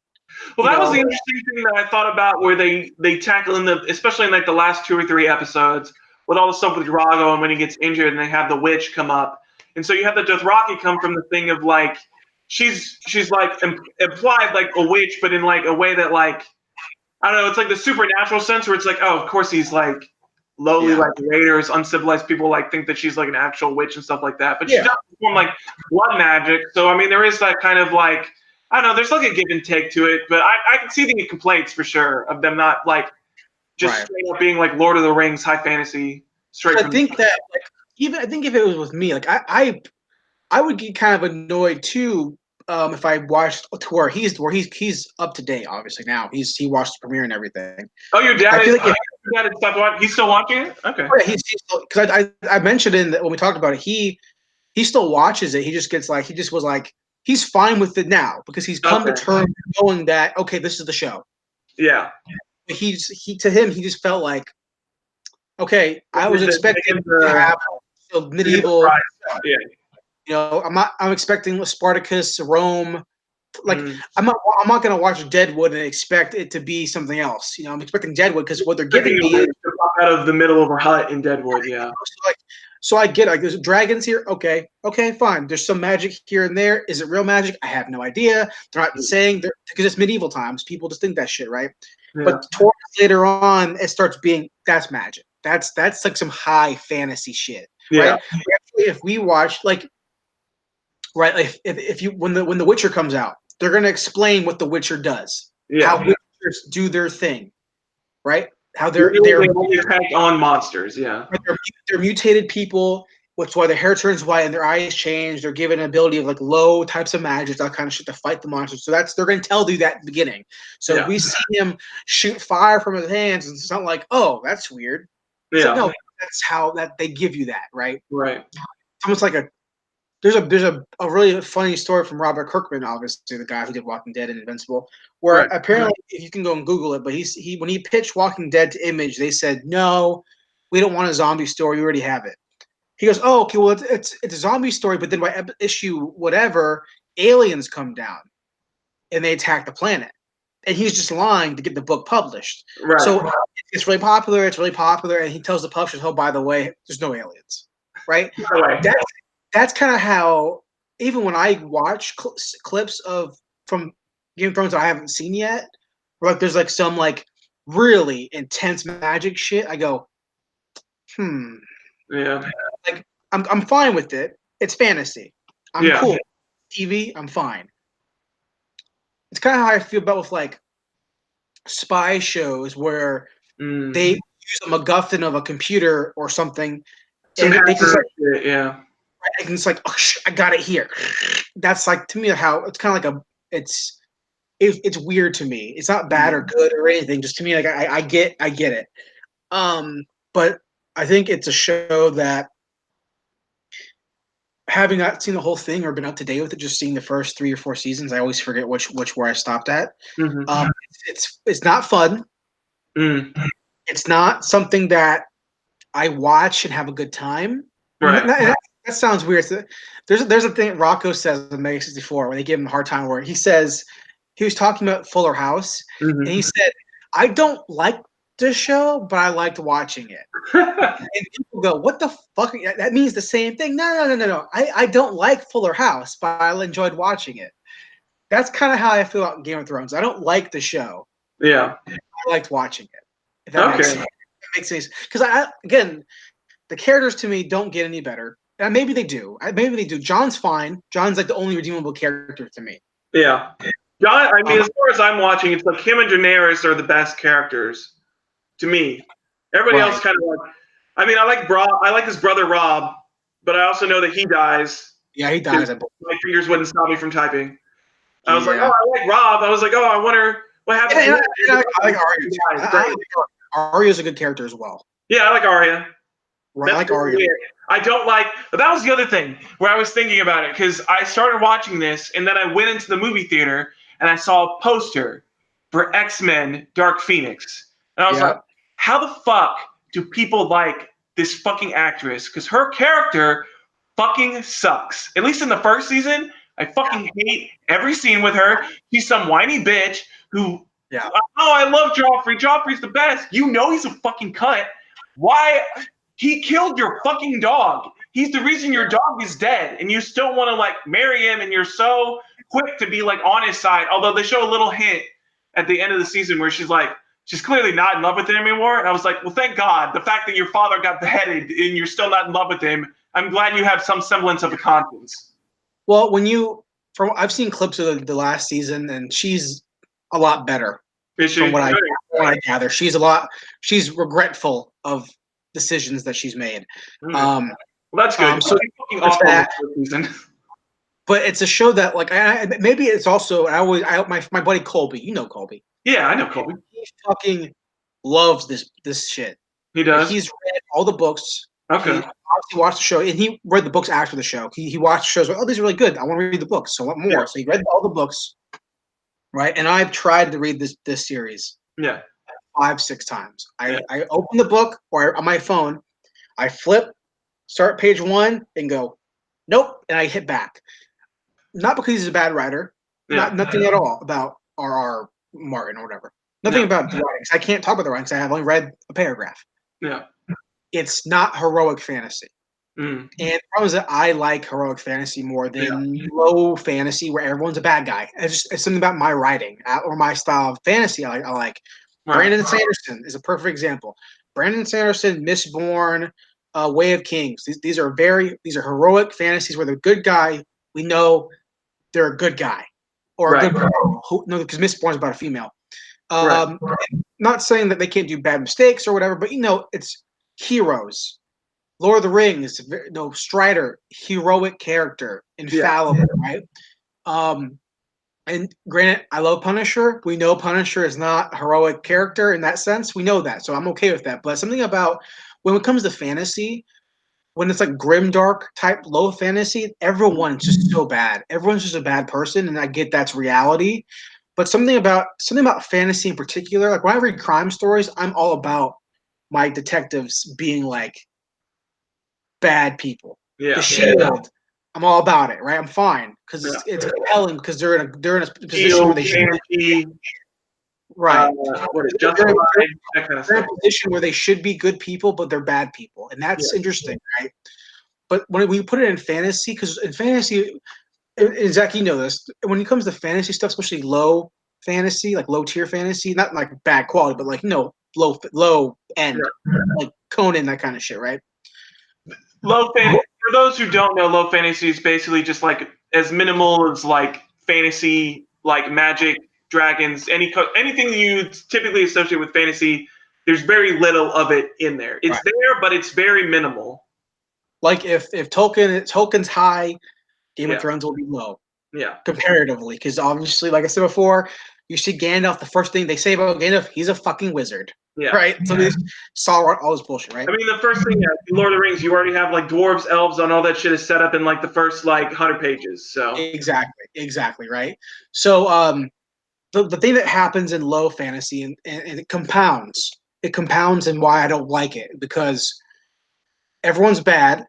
Well, that was the interesting thing that I thought about, where they tackle especially in like the last 2 or 3 episodes, with all the stuff with Drago and when he gets injured, and they have the witch come up, and so you have the Dothraki come from the thing of like she's like implied like a witch, but in like a way that like, I don't know, it's like the supernatural sense where it's like, oh, of course he's like lowly, like raiders, uncivilized people like think that she's like an actual witch and stuff like that, but she doesn't perform like blood magic. So I mean, there is that kind of like, I don't know, there's like a give and take to it, but I can see the complaints for sure of them not like just straight up being like Lord of the Rings high fantasy straight. I think that I think if it was with me, like I would get kind of annoyed too, if I watched to where he's up to date. Obviously now he watched the premiere and everything. Oh, your dad? dad had stopped watching. He's still watching it. Okay. Yeah, he's because I mentioned in when we talked about it, he still watches it. He just gets like he just was like he's fine with it now because he's come to terms knowing that okay, this is the show. Yeah. He to him he just felt like okay, I was expecting to have a medieval. Yeah. You know, I'm expecting Spartacus, Rome. Like I'm not gonna watch Deadwood and expect it to be something else. You know, I'm expecting Deadwood because what they're giving me is out of the middle of her hut in Deadwood. Yeah. So I get it. Like there's dragons here. Okay, fine. There's some magic here and there. Is it real magic? I have no idea. They're not saying because it's medieval times. People just think that shit, right? Yeah. But towards later on, it starts being that's magic. That's like some high fantasy shit, right? Yeah. Actually, if we watch like, right, like if you when the Witcher comes out, they're gonna explain what the Witcher does. Yeah. How Witchers do their thing, right? How they're attack on monsters, yeah. They're mutated people, which why their hair turns white and their eyes change. They're given an ability of like low types of magic, that kind of shit to fight the monsters. So they're going to tell you that at the beginning. So if we see him shoot fire from his hands, it's not like, oh, that's weird. It's like, no, that's how that they give you that, right? Right. It's almost like there's a really funny story from Robert Kirkman, obviously the guy who did Walking Dead and Invincible, where apparently you can go and Google it, but he when he pitched Walking Dead to Image, they said no, we don't want a zombie story, we already have it. He goes, oh, okay, well it's a zombie story, but then by issue whatever, aliens come down and they attack the planet, and he's just lying to get the book published. Right. So it's really popular, and he tells the publishers, oh, by the way, there's no aliens, right? That's kind of how, even when I watch clips from Game of Thrones that I haven't seen yet, where like there's like some like really intense magic shit, I go, yeah, like I'm fine with it. It's fantasy. I'm cool. TV, I'm fine. It's kind of how I feel about with like spy shows where they use a MacGuffin of a computer or something, and they just like, and it's like, oh, I got it here. That's like to me how it's kind of like it's weird to me. It's not bad or good or anything. Just to me, like I get it. But I think it's a show that, having not seen the whole thing or been up to date with it, just seeing the first 3 or 4 seasons, I always forget which where I stopped at. It's not fun. It's not something that I watch and have a good time. Right. That sounds weird. There's a thing Rocco says in Mega 64 when they give him a hard time where he says he was talking about Fuller House and he said, I don't like this show, but I liked watching it. And people go, what the fuck? That means the same thing. No. I don't like Fuller House, but I enjoyed watching it. That's kind of how I feel about Game of Thrones. I don't like the show. Yeah. I liked watching it. If that makes sense. That makes sense. Because again, the characters to me don't get any better. And maybe they do. John's fine. John's like the only redeemable character to me. Yeah. John, I mean, as far as I'm watching, it's like him and Daenerys are the best characters to me. Everybody else kind of like, I mean, I like his brother Rob, but I also know that he dies. Yeah, he dies. My fingers wouldn't stop me from typing. I was like, oh, I like Rob. I was like, oh, I wonder what happens. I like Arya. Arya's a good character as well. Yeah, I like Arya. Right, I like Arya. Weird. I don't like. But that was the other thing where I was thinking about it because I started watching this and then I went into the movie theater and I saw a poster for X-Men Dark Phoenix. And I was like, how the fuck do people like this fucking actress? Because her character fucking sucks. At least in the first season, I fucking hate every scene with her. She's some whiny bitch who, oh, I love Joffrey. Joffrey's the best. You know he's a fucking cunt. Why? He killed your fucking dog. He's the reason your dog is dead. And you still want to like marry him and you're so quick to be like on his side. Although they show a little hint at the end of the season where she's clearly not in love with him anymore. And I was like, well, thank God. The fact that your father got beheaded and you're still not in love with him, I'm glad you have some semblance of a conscience. Well, I've seen clips of the last season and she's a lot better. From what I gather. She's regretful of decisions that she's made. Well, that's good. So but it's a show that like maybe it's also my buddy Colby. You know Colby. Yeah, I know Colby. He fucking loves this shit. He does. He's read all the books. Okay. He obviously watched the show, and he read the books after the show. He watched shows. Like, oh, these are really good. I want to read the books. So what more? Yeah. So he read all the books, right? And I've tried to read this series. Yeah. 5-6 times. I open the book or on my phone, I flip, start page 1, and go, nope, and I hit back. Not because he's a bad writer. Nothing at all about R.R. Martin or whatever. Nothing about the writings. I can't talk about the writings. I have only read a paragraph. Yeah. It's not heroic fantasy. Mm. And the problem is that I like heroic fantasy more than low fantasy where everyone's a bad guy. It's something about my writing or my style of fantasy I like. Right. Brandon Sanderson is a perfect example. Brandon Sanderson, Mistborn, Way of Kings. These are heroic fantasies where the good guy, we know they're a good guy or a good girl. No, because Mistborn is about a female. Not saying that they can't do bad mistakes or whatever, but it's heroes. Lord of the Rings, Strider, heroic character, infallible, right? And granted, I love Punisher. We know Punisher is not a heroic character in that sense. We know that, so I'm okay with that. But something about when it comes to fantasy, when it's like grimdark type low fantasy, everyone's just so bad. Everyone's just a bad person, and I get that's reality. But something about fantasy in particular, like when I read crime stories, I'm all about my detectives being like bad people. Yeah. The Shield, I'm all about it, right? I'm fine because it's compelling because they're in a position where they should be. Right. What is justified? That kind of they're in stuff. a position where they should be good people, but they're bad people, and that's interesting, right? But when we put it in fantasy, because in fantasy, and Zach, you know this, when it comes to fantasy stuff, especially low fantasy, like low tier fantasy, not like bad quality, but like low end, like Conan, that kind of shit, right? Low fantasy. For those who don't know, low fantasy is basically just like as minimal as like fantasy, like magic, dragons, anything you typically associate with fantasy. There's very little of it in there. It's there, but it's very minimal. Like if Tolkien's high, Game of Thrones will be low. Yeah. Comparatively, because obviously, like I said before, you see Gandalf. The first thing they say about Gandalf, he's a fucking wizard. Yeah. Right. So they saw all this bullshit. Right. I mean, the first thing, Lord of the Rings, you already have like dwarves, elves, and all that shit is set up in like the first like 100 pages. So exactly, right. So the thing that happens in low fantasy and it compounds. It compounds and why I don't like it because everyone's bad.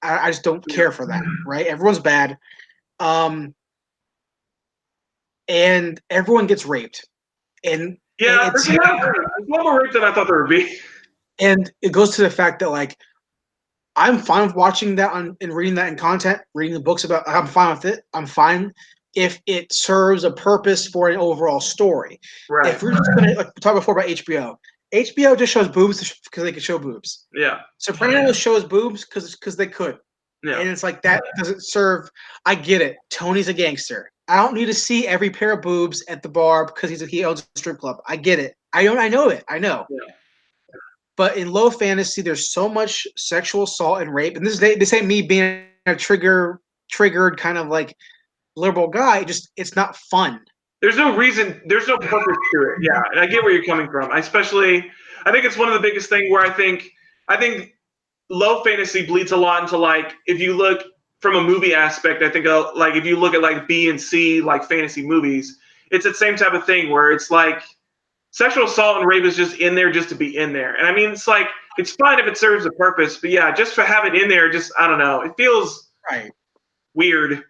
I just don't care for that. Right. Everyone's bad. And everyone gets raped. And there's a lot more rape than I thought there would be. And it goes to the fact that like I'm fine with watching that and reading that in content, reading the books about. I'm fine with it. I'm fine if it serves a purpose for an overall story. Right. If we're just gonna like talk before about HBO, HBO just shows boobs because they could show boobs. Yeah. Sopranos shows boobs because they could. Yeah. And it's like that doesn't serve. I get it. Tony's a gangster. I don't need to see every pair of boobs at the bar because he owns a strip club. I get it. I know it. I know. Yeah. But in low fantasy, there's so much sexual assault and rape. And this ain't me being a triggered kind of like liberal guy. It's not fun. There's no reason. There's no purpose to it. Yeah, and I get where you're coming from. I think it's one of the biggest things where I think low fantasy bleeds a lot into like if you look from a movie aspect. I think like if you look at like B and C like fantasy movies, it's the same type of thing where it's like sexual assault and rape is just in there just to be in there. And I mean, it's like it's fine if it serves a purpose, but yeah, just to have it in there, just I don't know, it feels weird.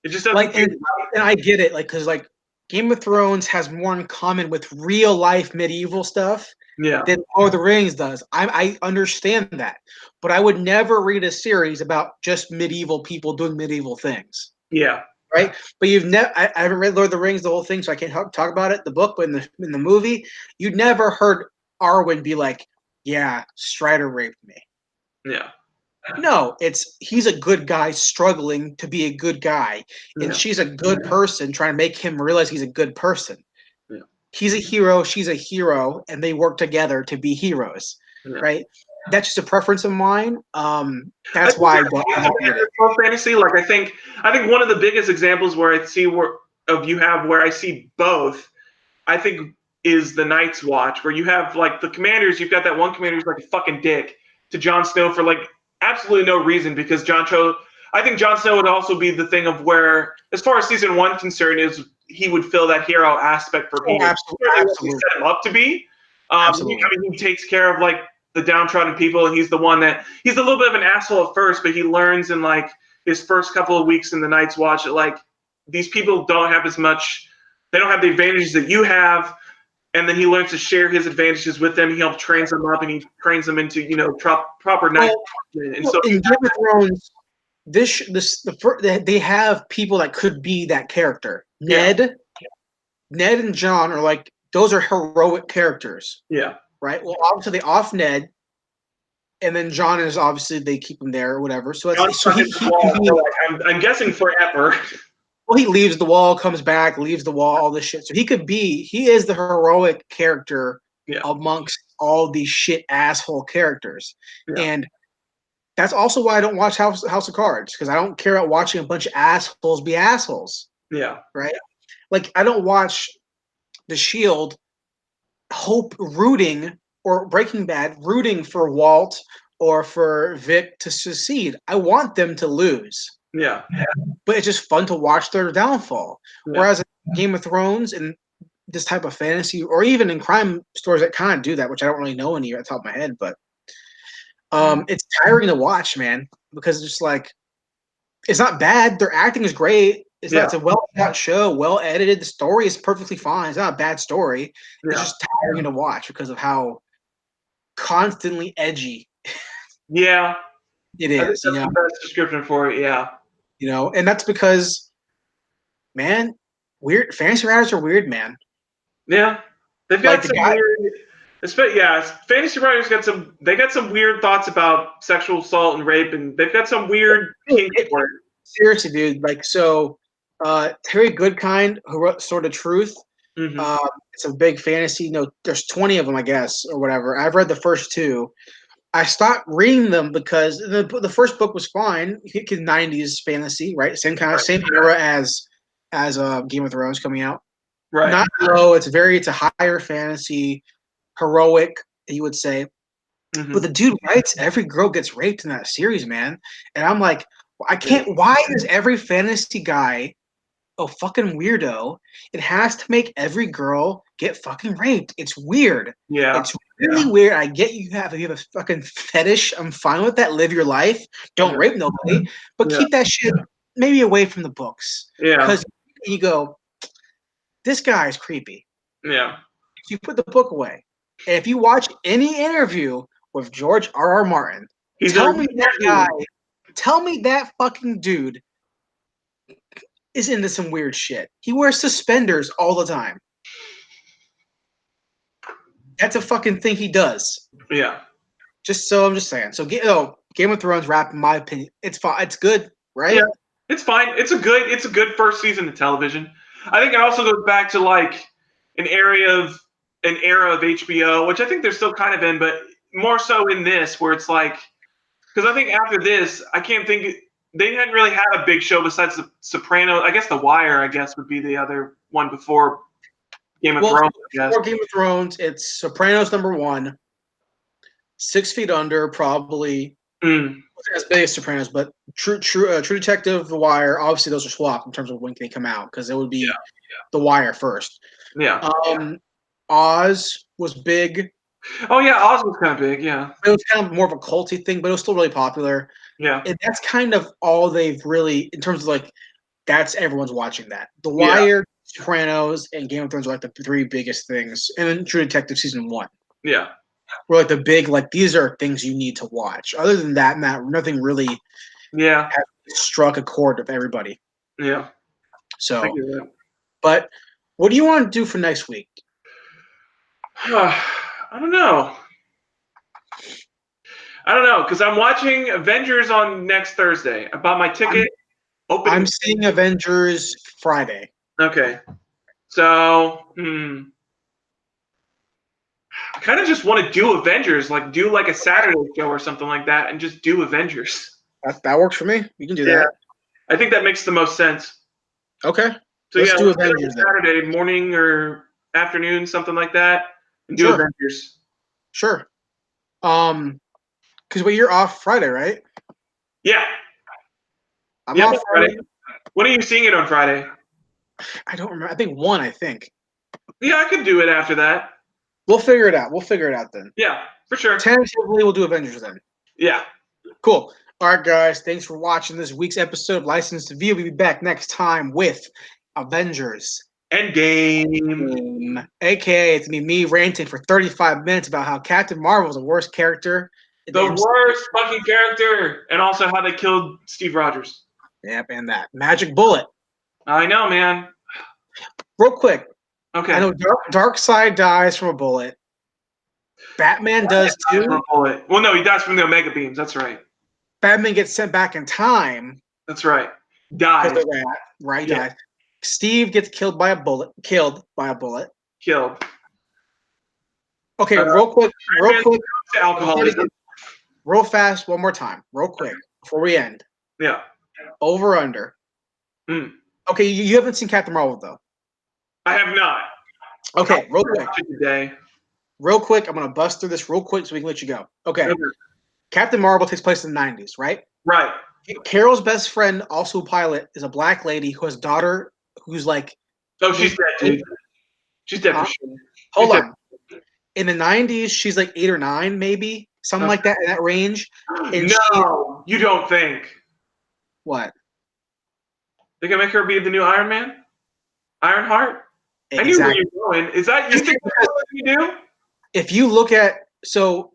It just doesn't. Like, and I get it, like because like Game of Thrones has more in common with real life medieval stuff than Lord of the Rings does. I understand that, but I would never read a series about just medieval people doing medieval things. Yeah. Right, but you've never. I haven't read Lord of the Rings, the whole thing, so I can't talk about it. The book, but in the movie, you'd never heard Arwen be like, "Yeah, Strider raped me." Yeah. No, he's a good guy struggling to be a good guy, and she's a good person trying to make him realize he's a good person. Yeah. He's a hero, she's a hero, and they work together to be heroes, right? That's just a preference of mine. That's why I don't read it. Fantasy, like I think one of the biggest examples where I see where I see both. I think is the Night's Watch, where you have like the commanders. You've got that one commander who's like a fucking dick to Jon Snow for like absolutely no reason because I think Jon Snow would also be the thing of where, as far as season 1 concerned, is he would fill that hero aspect for me. Absolutely. We set him up to be. Absolutely. He takes care of like the downtrodden people, and he's the one that he's a little bit of an asshole at first, but he learns in like his first couple of weeks in the Night's Watch that like these people don't have as much. They don't have the advantages that you have. And then he learns to share his advantages with them. He helps trains them up, and he trains them into proper night. And so in Game of Thrones, they have people that could be that character. Ned and Jon are like those are heroic characters. Yeah. Right. Well, obviously they off Ned, and then Jon is obviously they keep him there or whatever. So I'm guessing forever. Well, he leaves the wall, comes back, leaves the wall, all this shit. So he is the heroic character amongst all these shit asshole characters. Yeah. And that's also why I don't watch House of Cards, because I don't care about watching a bunch of assholes be assholes. Yeah. Right? Like, I don't watch The Shield rooting or Breaking Bad rooting for Walt or for Vic to succeed. I want them to lose. Yeah. But it's just fun to watch their downfall. Yeah. Whereas in Game of Thrones and this type of fantasy, or even in crime stories that kind of do that, which I don't really know any at the top of my head, but it's tiring to watch, man, because it's just like it's not bad. Their acting is great. It's a well shot show, well edited. The story is perfectly fine. It's not a bad story. Yeah. It's just tiring to watch because of how constantly edgy. Yeah, it is. That's the best description for it. Yeah. And that's because, man, weird fantasy writers are weird, man. Yeah, they've got some weird. Yeah, fantasy writers got some weird thoughts about sexual assault and rape, and they've got some weird kinky work. Seriously, dude. Like Terry Goodkind, who wrote Sword of Truth. Mm-hmm. It's a big fantasy. There's 20 of them, I guess, or whatever. I've read the first 2. I stopped reading them because the first book was fine. 90s fantasy, right? Same era as Game of Thrones coming out. Right. Not low. It's a higher fantasy, heroic, you would say. Mm-hmm. But the dude writes every girl gets raped in that series, man. And I'm like, I can't. Why is every fantasy guy a fucking weirdo? It has to make every girl get fucking raped. It's weird. Yeah. It's really weird. I get if you have a fucking fetish, I'm fine with that. Live your life. Don't rape nobody. But keep that shit maybe away from the books. Yeah. Because you go, this guy is creepy. Yeah. You put the book away. And if you watch any interview with George R.R. Martin, tell me that fucking dude is into some weird shit. He wears suspenders all the time. That's a fucking thing he does. Yeah. I'm just saying. So Game of Thrones wrap, in my opinion, it's fine. It's good, right? Yeah, it's fine. It's a good first season of television. I think it also goes back to like an era of HBO, which I think they're still kind of in, but more so in this, where it's like, because I think after this, I can't think. They hadn't really had a big show besides The Sopranos. I guess The Wire, would be the other one before Game of Thrones. Before Game of Thrones, it's Sopranos #1, 6 Feet Under, probably. As big as Sopranos, but True Detective, The Wire, obviously those are swapped in terms of when they come out, because it would be The Wire first. Yeah. Oz was big. Oh yeah, Oz was kind of big. Yeah. It was kind of more of a culty thing, but it was still really popular. Yeah. And that's kind of all they've really, in terms of like, that's everyone's watching that. The Wire, Sopranos, and Game of Thrones are like the 3 biggest things, and then True Detective season 1. Yeah. We're like the big, like, these are things you need to watch. Other than that, nothing really has struck a chord with everybody. Yeah. So, but what do you want to do for next week? I don't know, because I'm watching Avengers on next Thursday. I bought my ticket. I'm seeing Avengers Friday. Okay. So, I kind of just want to do Avengers, like do like a Saturday show or something like that, and just do Avengers. That works for me. You can do that. I think that makes the most sense. Okay. So let's do Avengers Saturday morning or afternoon, something like that, and do Sure. Avengers. Sure. Because you're off Friday, right? Yeah. I'm Yeah, off Friday. When are you seeing it on Friday? I don't remember. I think 1, I think. Yeah, I could do it after that. We'll figure it out. We'll figure it out then. Yeah, for sure. Tentatively, we'll do Avengers then. Yeah. Cool. All right, guys. Thanks for watching this week's episode of License to View. We'll be back next time with Avengers Endgame. AKA, it's going to be me ranting for 35 minutes about how Captain Marvel is the worst character. The worst fucking character. And also how they killed Steve Rogers. Yep, and that magic bullet. I know, man. Real quick. Okay. I know Darkseid dies from a bullet. Batman does too. From a bullet. Well, no, he dies from the Omega beams. That's right. Batman gets sent back in time. That's right. Dies. Right, yeah. Dies. Steve gets killed by a bullet. Killed. Okay, real quick. Alcoholism. Real fast, one more time. Real quick, before we end. Yeah. Over, under. Okay, you haven't seen Captain Marvel, though. I have not. Okay, real quick. Today. Real quick, I'm going to bust through this real quick so we can let you go. Okay. Captain Marvel takes place in the 90s, right? Right. Carol's best friend, also a pilot, is a black lady who has a daughter who's like... Oh, she's dead, dude. She's dead for sure. Hold on. In the 90s, she's like 8 or 9, maybe. Something like that, in that range. And no, you don't think. What? They can make her be the new Iron Man? Ironheart? Exactly. I knew where you were going. Is that, you think that's what you do? If you look at... So,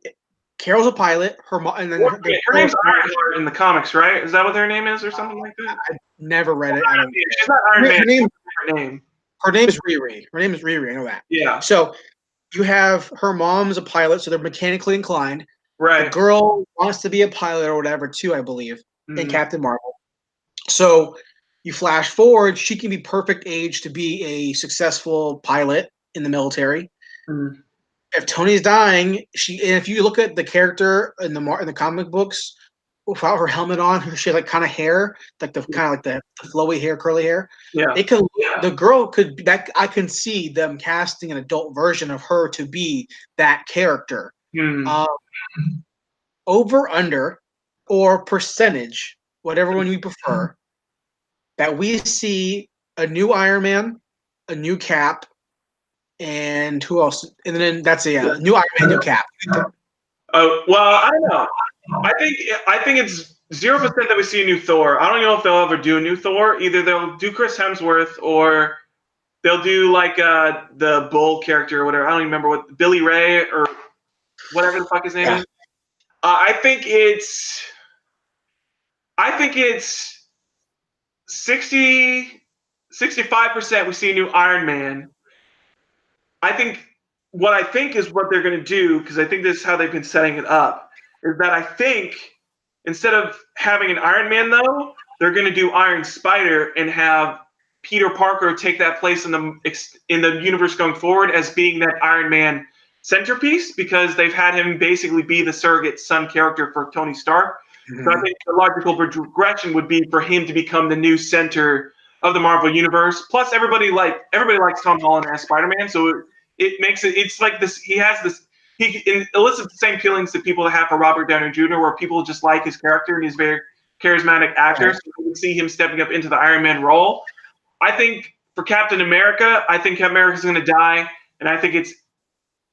Carol's a pilot. Her name's Ironheart in the comics, right? Is that what her name is or something like that? I never read it. She's not Iron Man. Her name is Riri. Her name is Riri. I know that. Yeah. So you have her mom's a pilot, so they're mechanically inclined. Right. The girl wants to be a pilot or whatever, too, I believe, in Captain Marvel. So you flash forward, she can be perfect age to be a successful pilot in the military. If Tony's dying, and if you look at the character in the comic books, without her helmet on, she has like kind of hair, like the kind of like the flowy hair, curly hair. Yeah. The girl could that I can see them casting an adult version of her to be that character. Over, under, or percentage, whatever one you prefer, that we see a new Iron Man, a new Cap, and who else? And then that's a new Iron Man, new Cap. Well, I don't know. I think it's 0% that we see a new Thor. I don't know if they'll ever do a new Thor. Either they'll do Chris Hemsworth or they'll do like the Bull character or whatever. I don't even remember what Billy Ray or whatever the fuck his name is. I think it's 65% we see a new Iron Man. I think what they're going to do, because I think this is how they've been setting it up, is that I think instead of having an Iron Man, though, they're going to do Iron Spider and have Peter Parker take that place in the universe going forward as being that Iron Man centerpiece, because they've had him basically be the surrogate son character for Tony Stark. So I think the logical progression would be for him to become the new center of the Marvel universe. Plus, everybody likes Tom Holland as Spider-Man, so it makes it's like this. He elicits the same feelings that people have for Robert Downey Jr., where people just like his character and he's a very charismatic actor. So we can see him stepping up into the Iron Man role. I think for Captain America, I think Captain America's going to die, and I think it's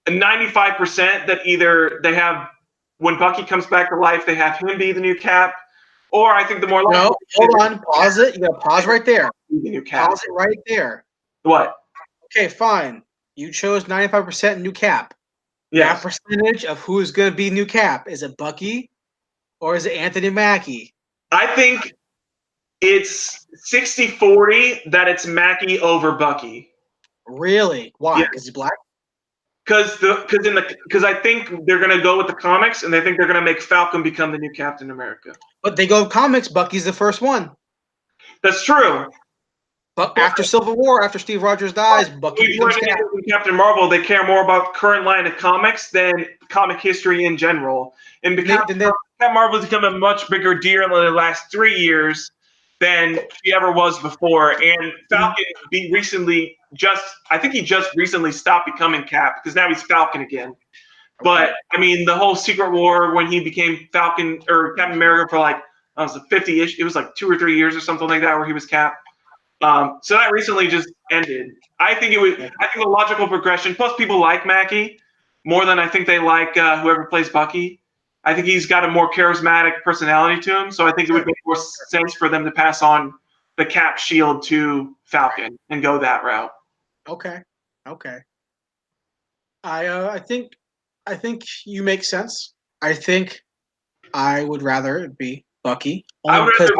95% that either they have, when Bucky comes back to life, they have him be the new Cap, or I think the more likely. No, hold on, pause it. You got to pause right there. The new Cap. Pause it right there. What? Okay, fine. You chose 95% new Cap. Yes. That percentage of who's going to be new Cap, is it Bucky or is it Anthony Mackie? I think it's 60-40 that it's Mackie over Bucky. Really? Why? Because he's black? Because I think they're going to go with the comics, and they think they're going to make Falcon become the new Captain America. But they go comics, Bucky's the first one. That's true. But after Civil War, after Steve Rogers dies, Bucky becomes Captain Marvel. They care more about current line of comics than comic history in general. And because Captain Marvel has become a much bigger deal in the last 3 years, than she ever was before. And Falcon I think he just recently stopped becoming Cap because now he's Falcon again. But I mean, the whole Secret War when he became Falcon or Captain America for like 50-ish, it was like 2 or 3 years or something like that where he was Cap. So that recently just ended. I think the logical progression. Plus, people like Mackie more than I think they like whoever plays Bucky. I think he's got a more charismatic personality to him, so I think it would make more sense for them to pass on the Cap shield to Falcon and go that route. Okay. I think you make sense. I think I would rather it be Bucky only because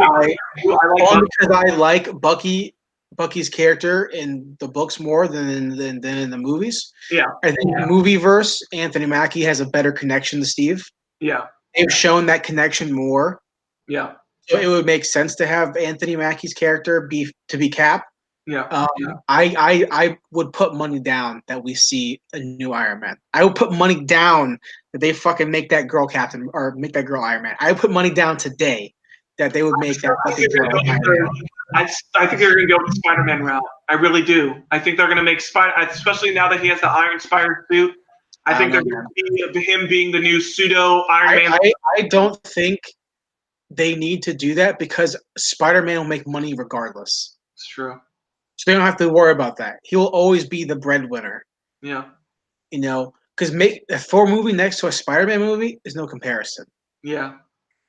I like Bucky's character in the books more than in the movies. Yeah. I think movieverse, Anthony Mackie has a better connection to Steve. Yeah. They've shown that connection more. Yeah. So it would make sense to have Anthony Mackie's character be Cap. Yeah. I would put money down that we see a new Iron Man. I would put money down that they fucking make that girl Captain or make that girl Iron Man. I would put money down today that they would make that fucking girl Iron Man. I think they're going to go with the Spider-Man route. I really do. I think they're going to make especially now that he has the Iron Spider suit. I think they're going to be him being the new pseudo Iron Man. I don't think they need to do that because Spider-Man will make money regardless. It's true. So they don't have to worry about that. He will always be the breadwinner. Yeah. You know, because make a Thor movie next to a Spider-Man movie is no comparison. Yeah.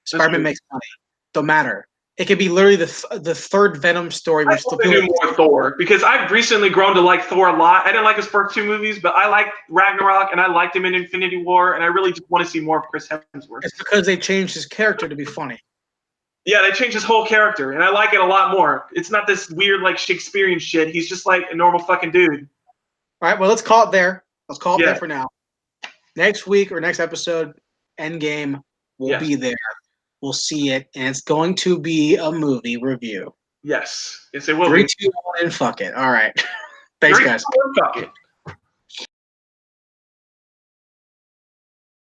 Spider-Man makes money. Don't matter. It could be literally the third Venom story. I hope they do more Thor because I've recently grown to like Thor a lot. I didn't like his first 2 movies, but I liked Ragnarok and I liked him in Infinity War, and I really just want to see more of Chris Hemsworth. It's because they changed his character to be funny. Yeah, they changed his whole character, and I like it a lot more. It's not this weird, like, Shakespearean shit. He's just like a normal fucking dude. All right, well, let's call it there. Let's call it there for now. Next week or next episode, Endgame will be there. We'll see it, and it's going to be a movie review. Yes. Yes, it will 3, 2, 1, and fuck it. All right. Thanks, guys. Fuck it.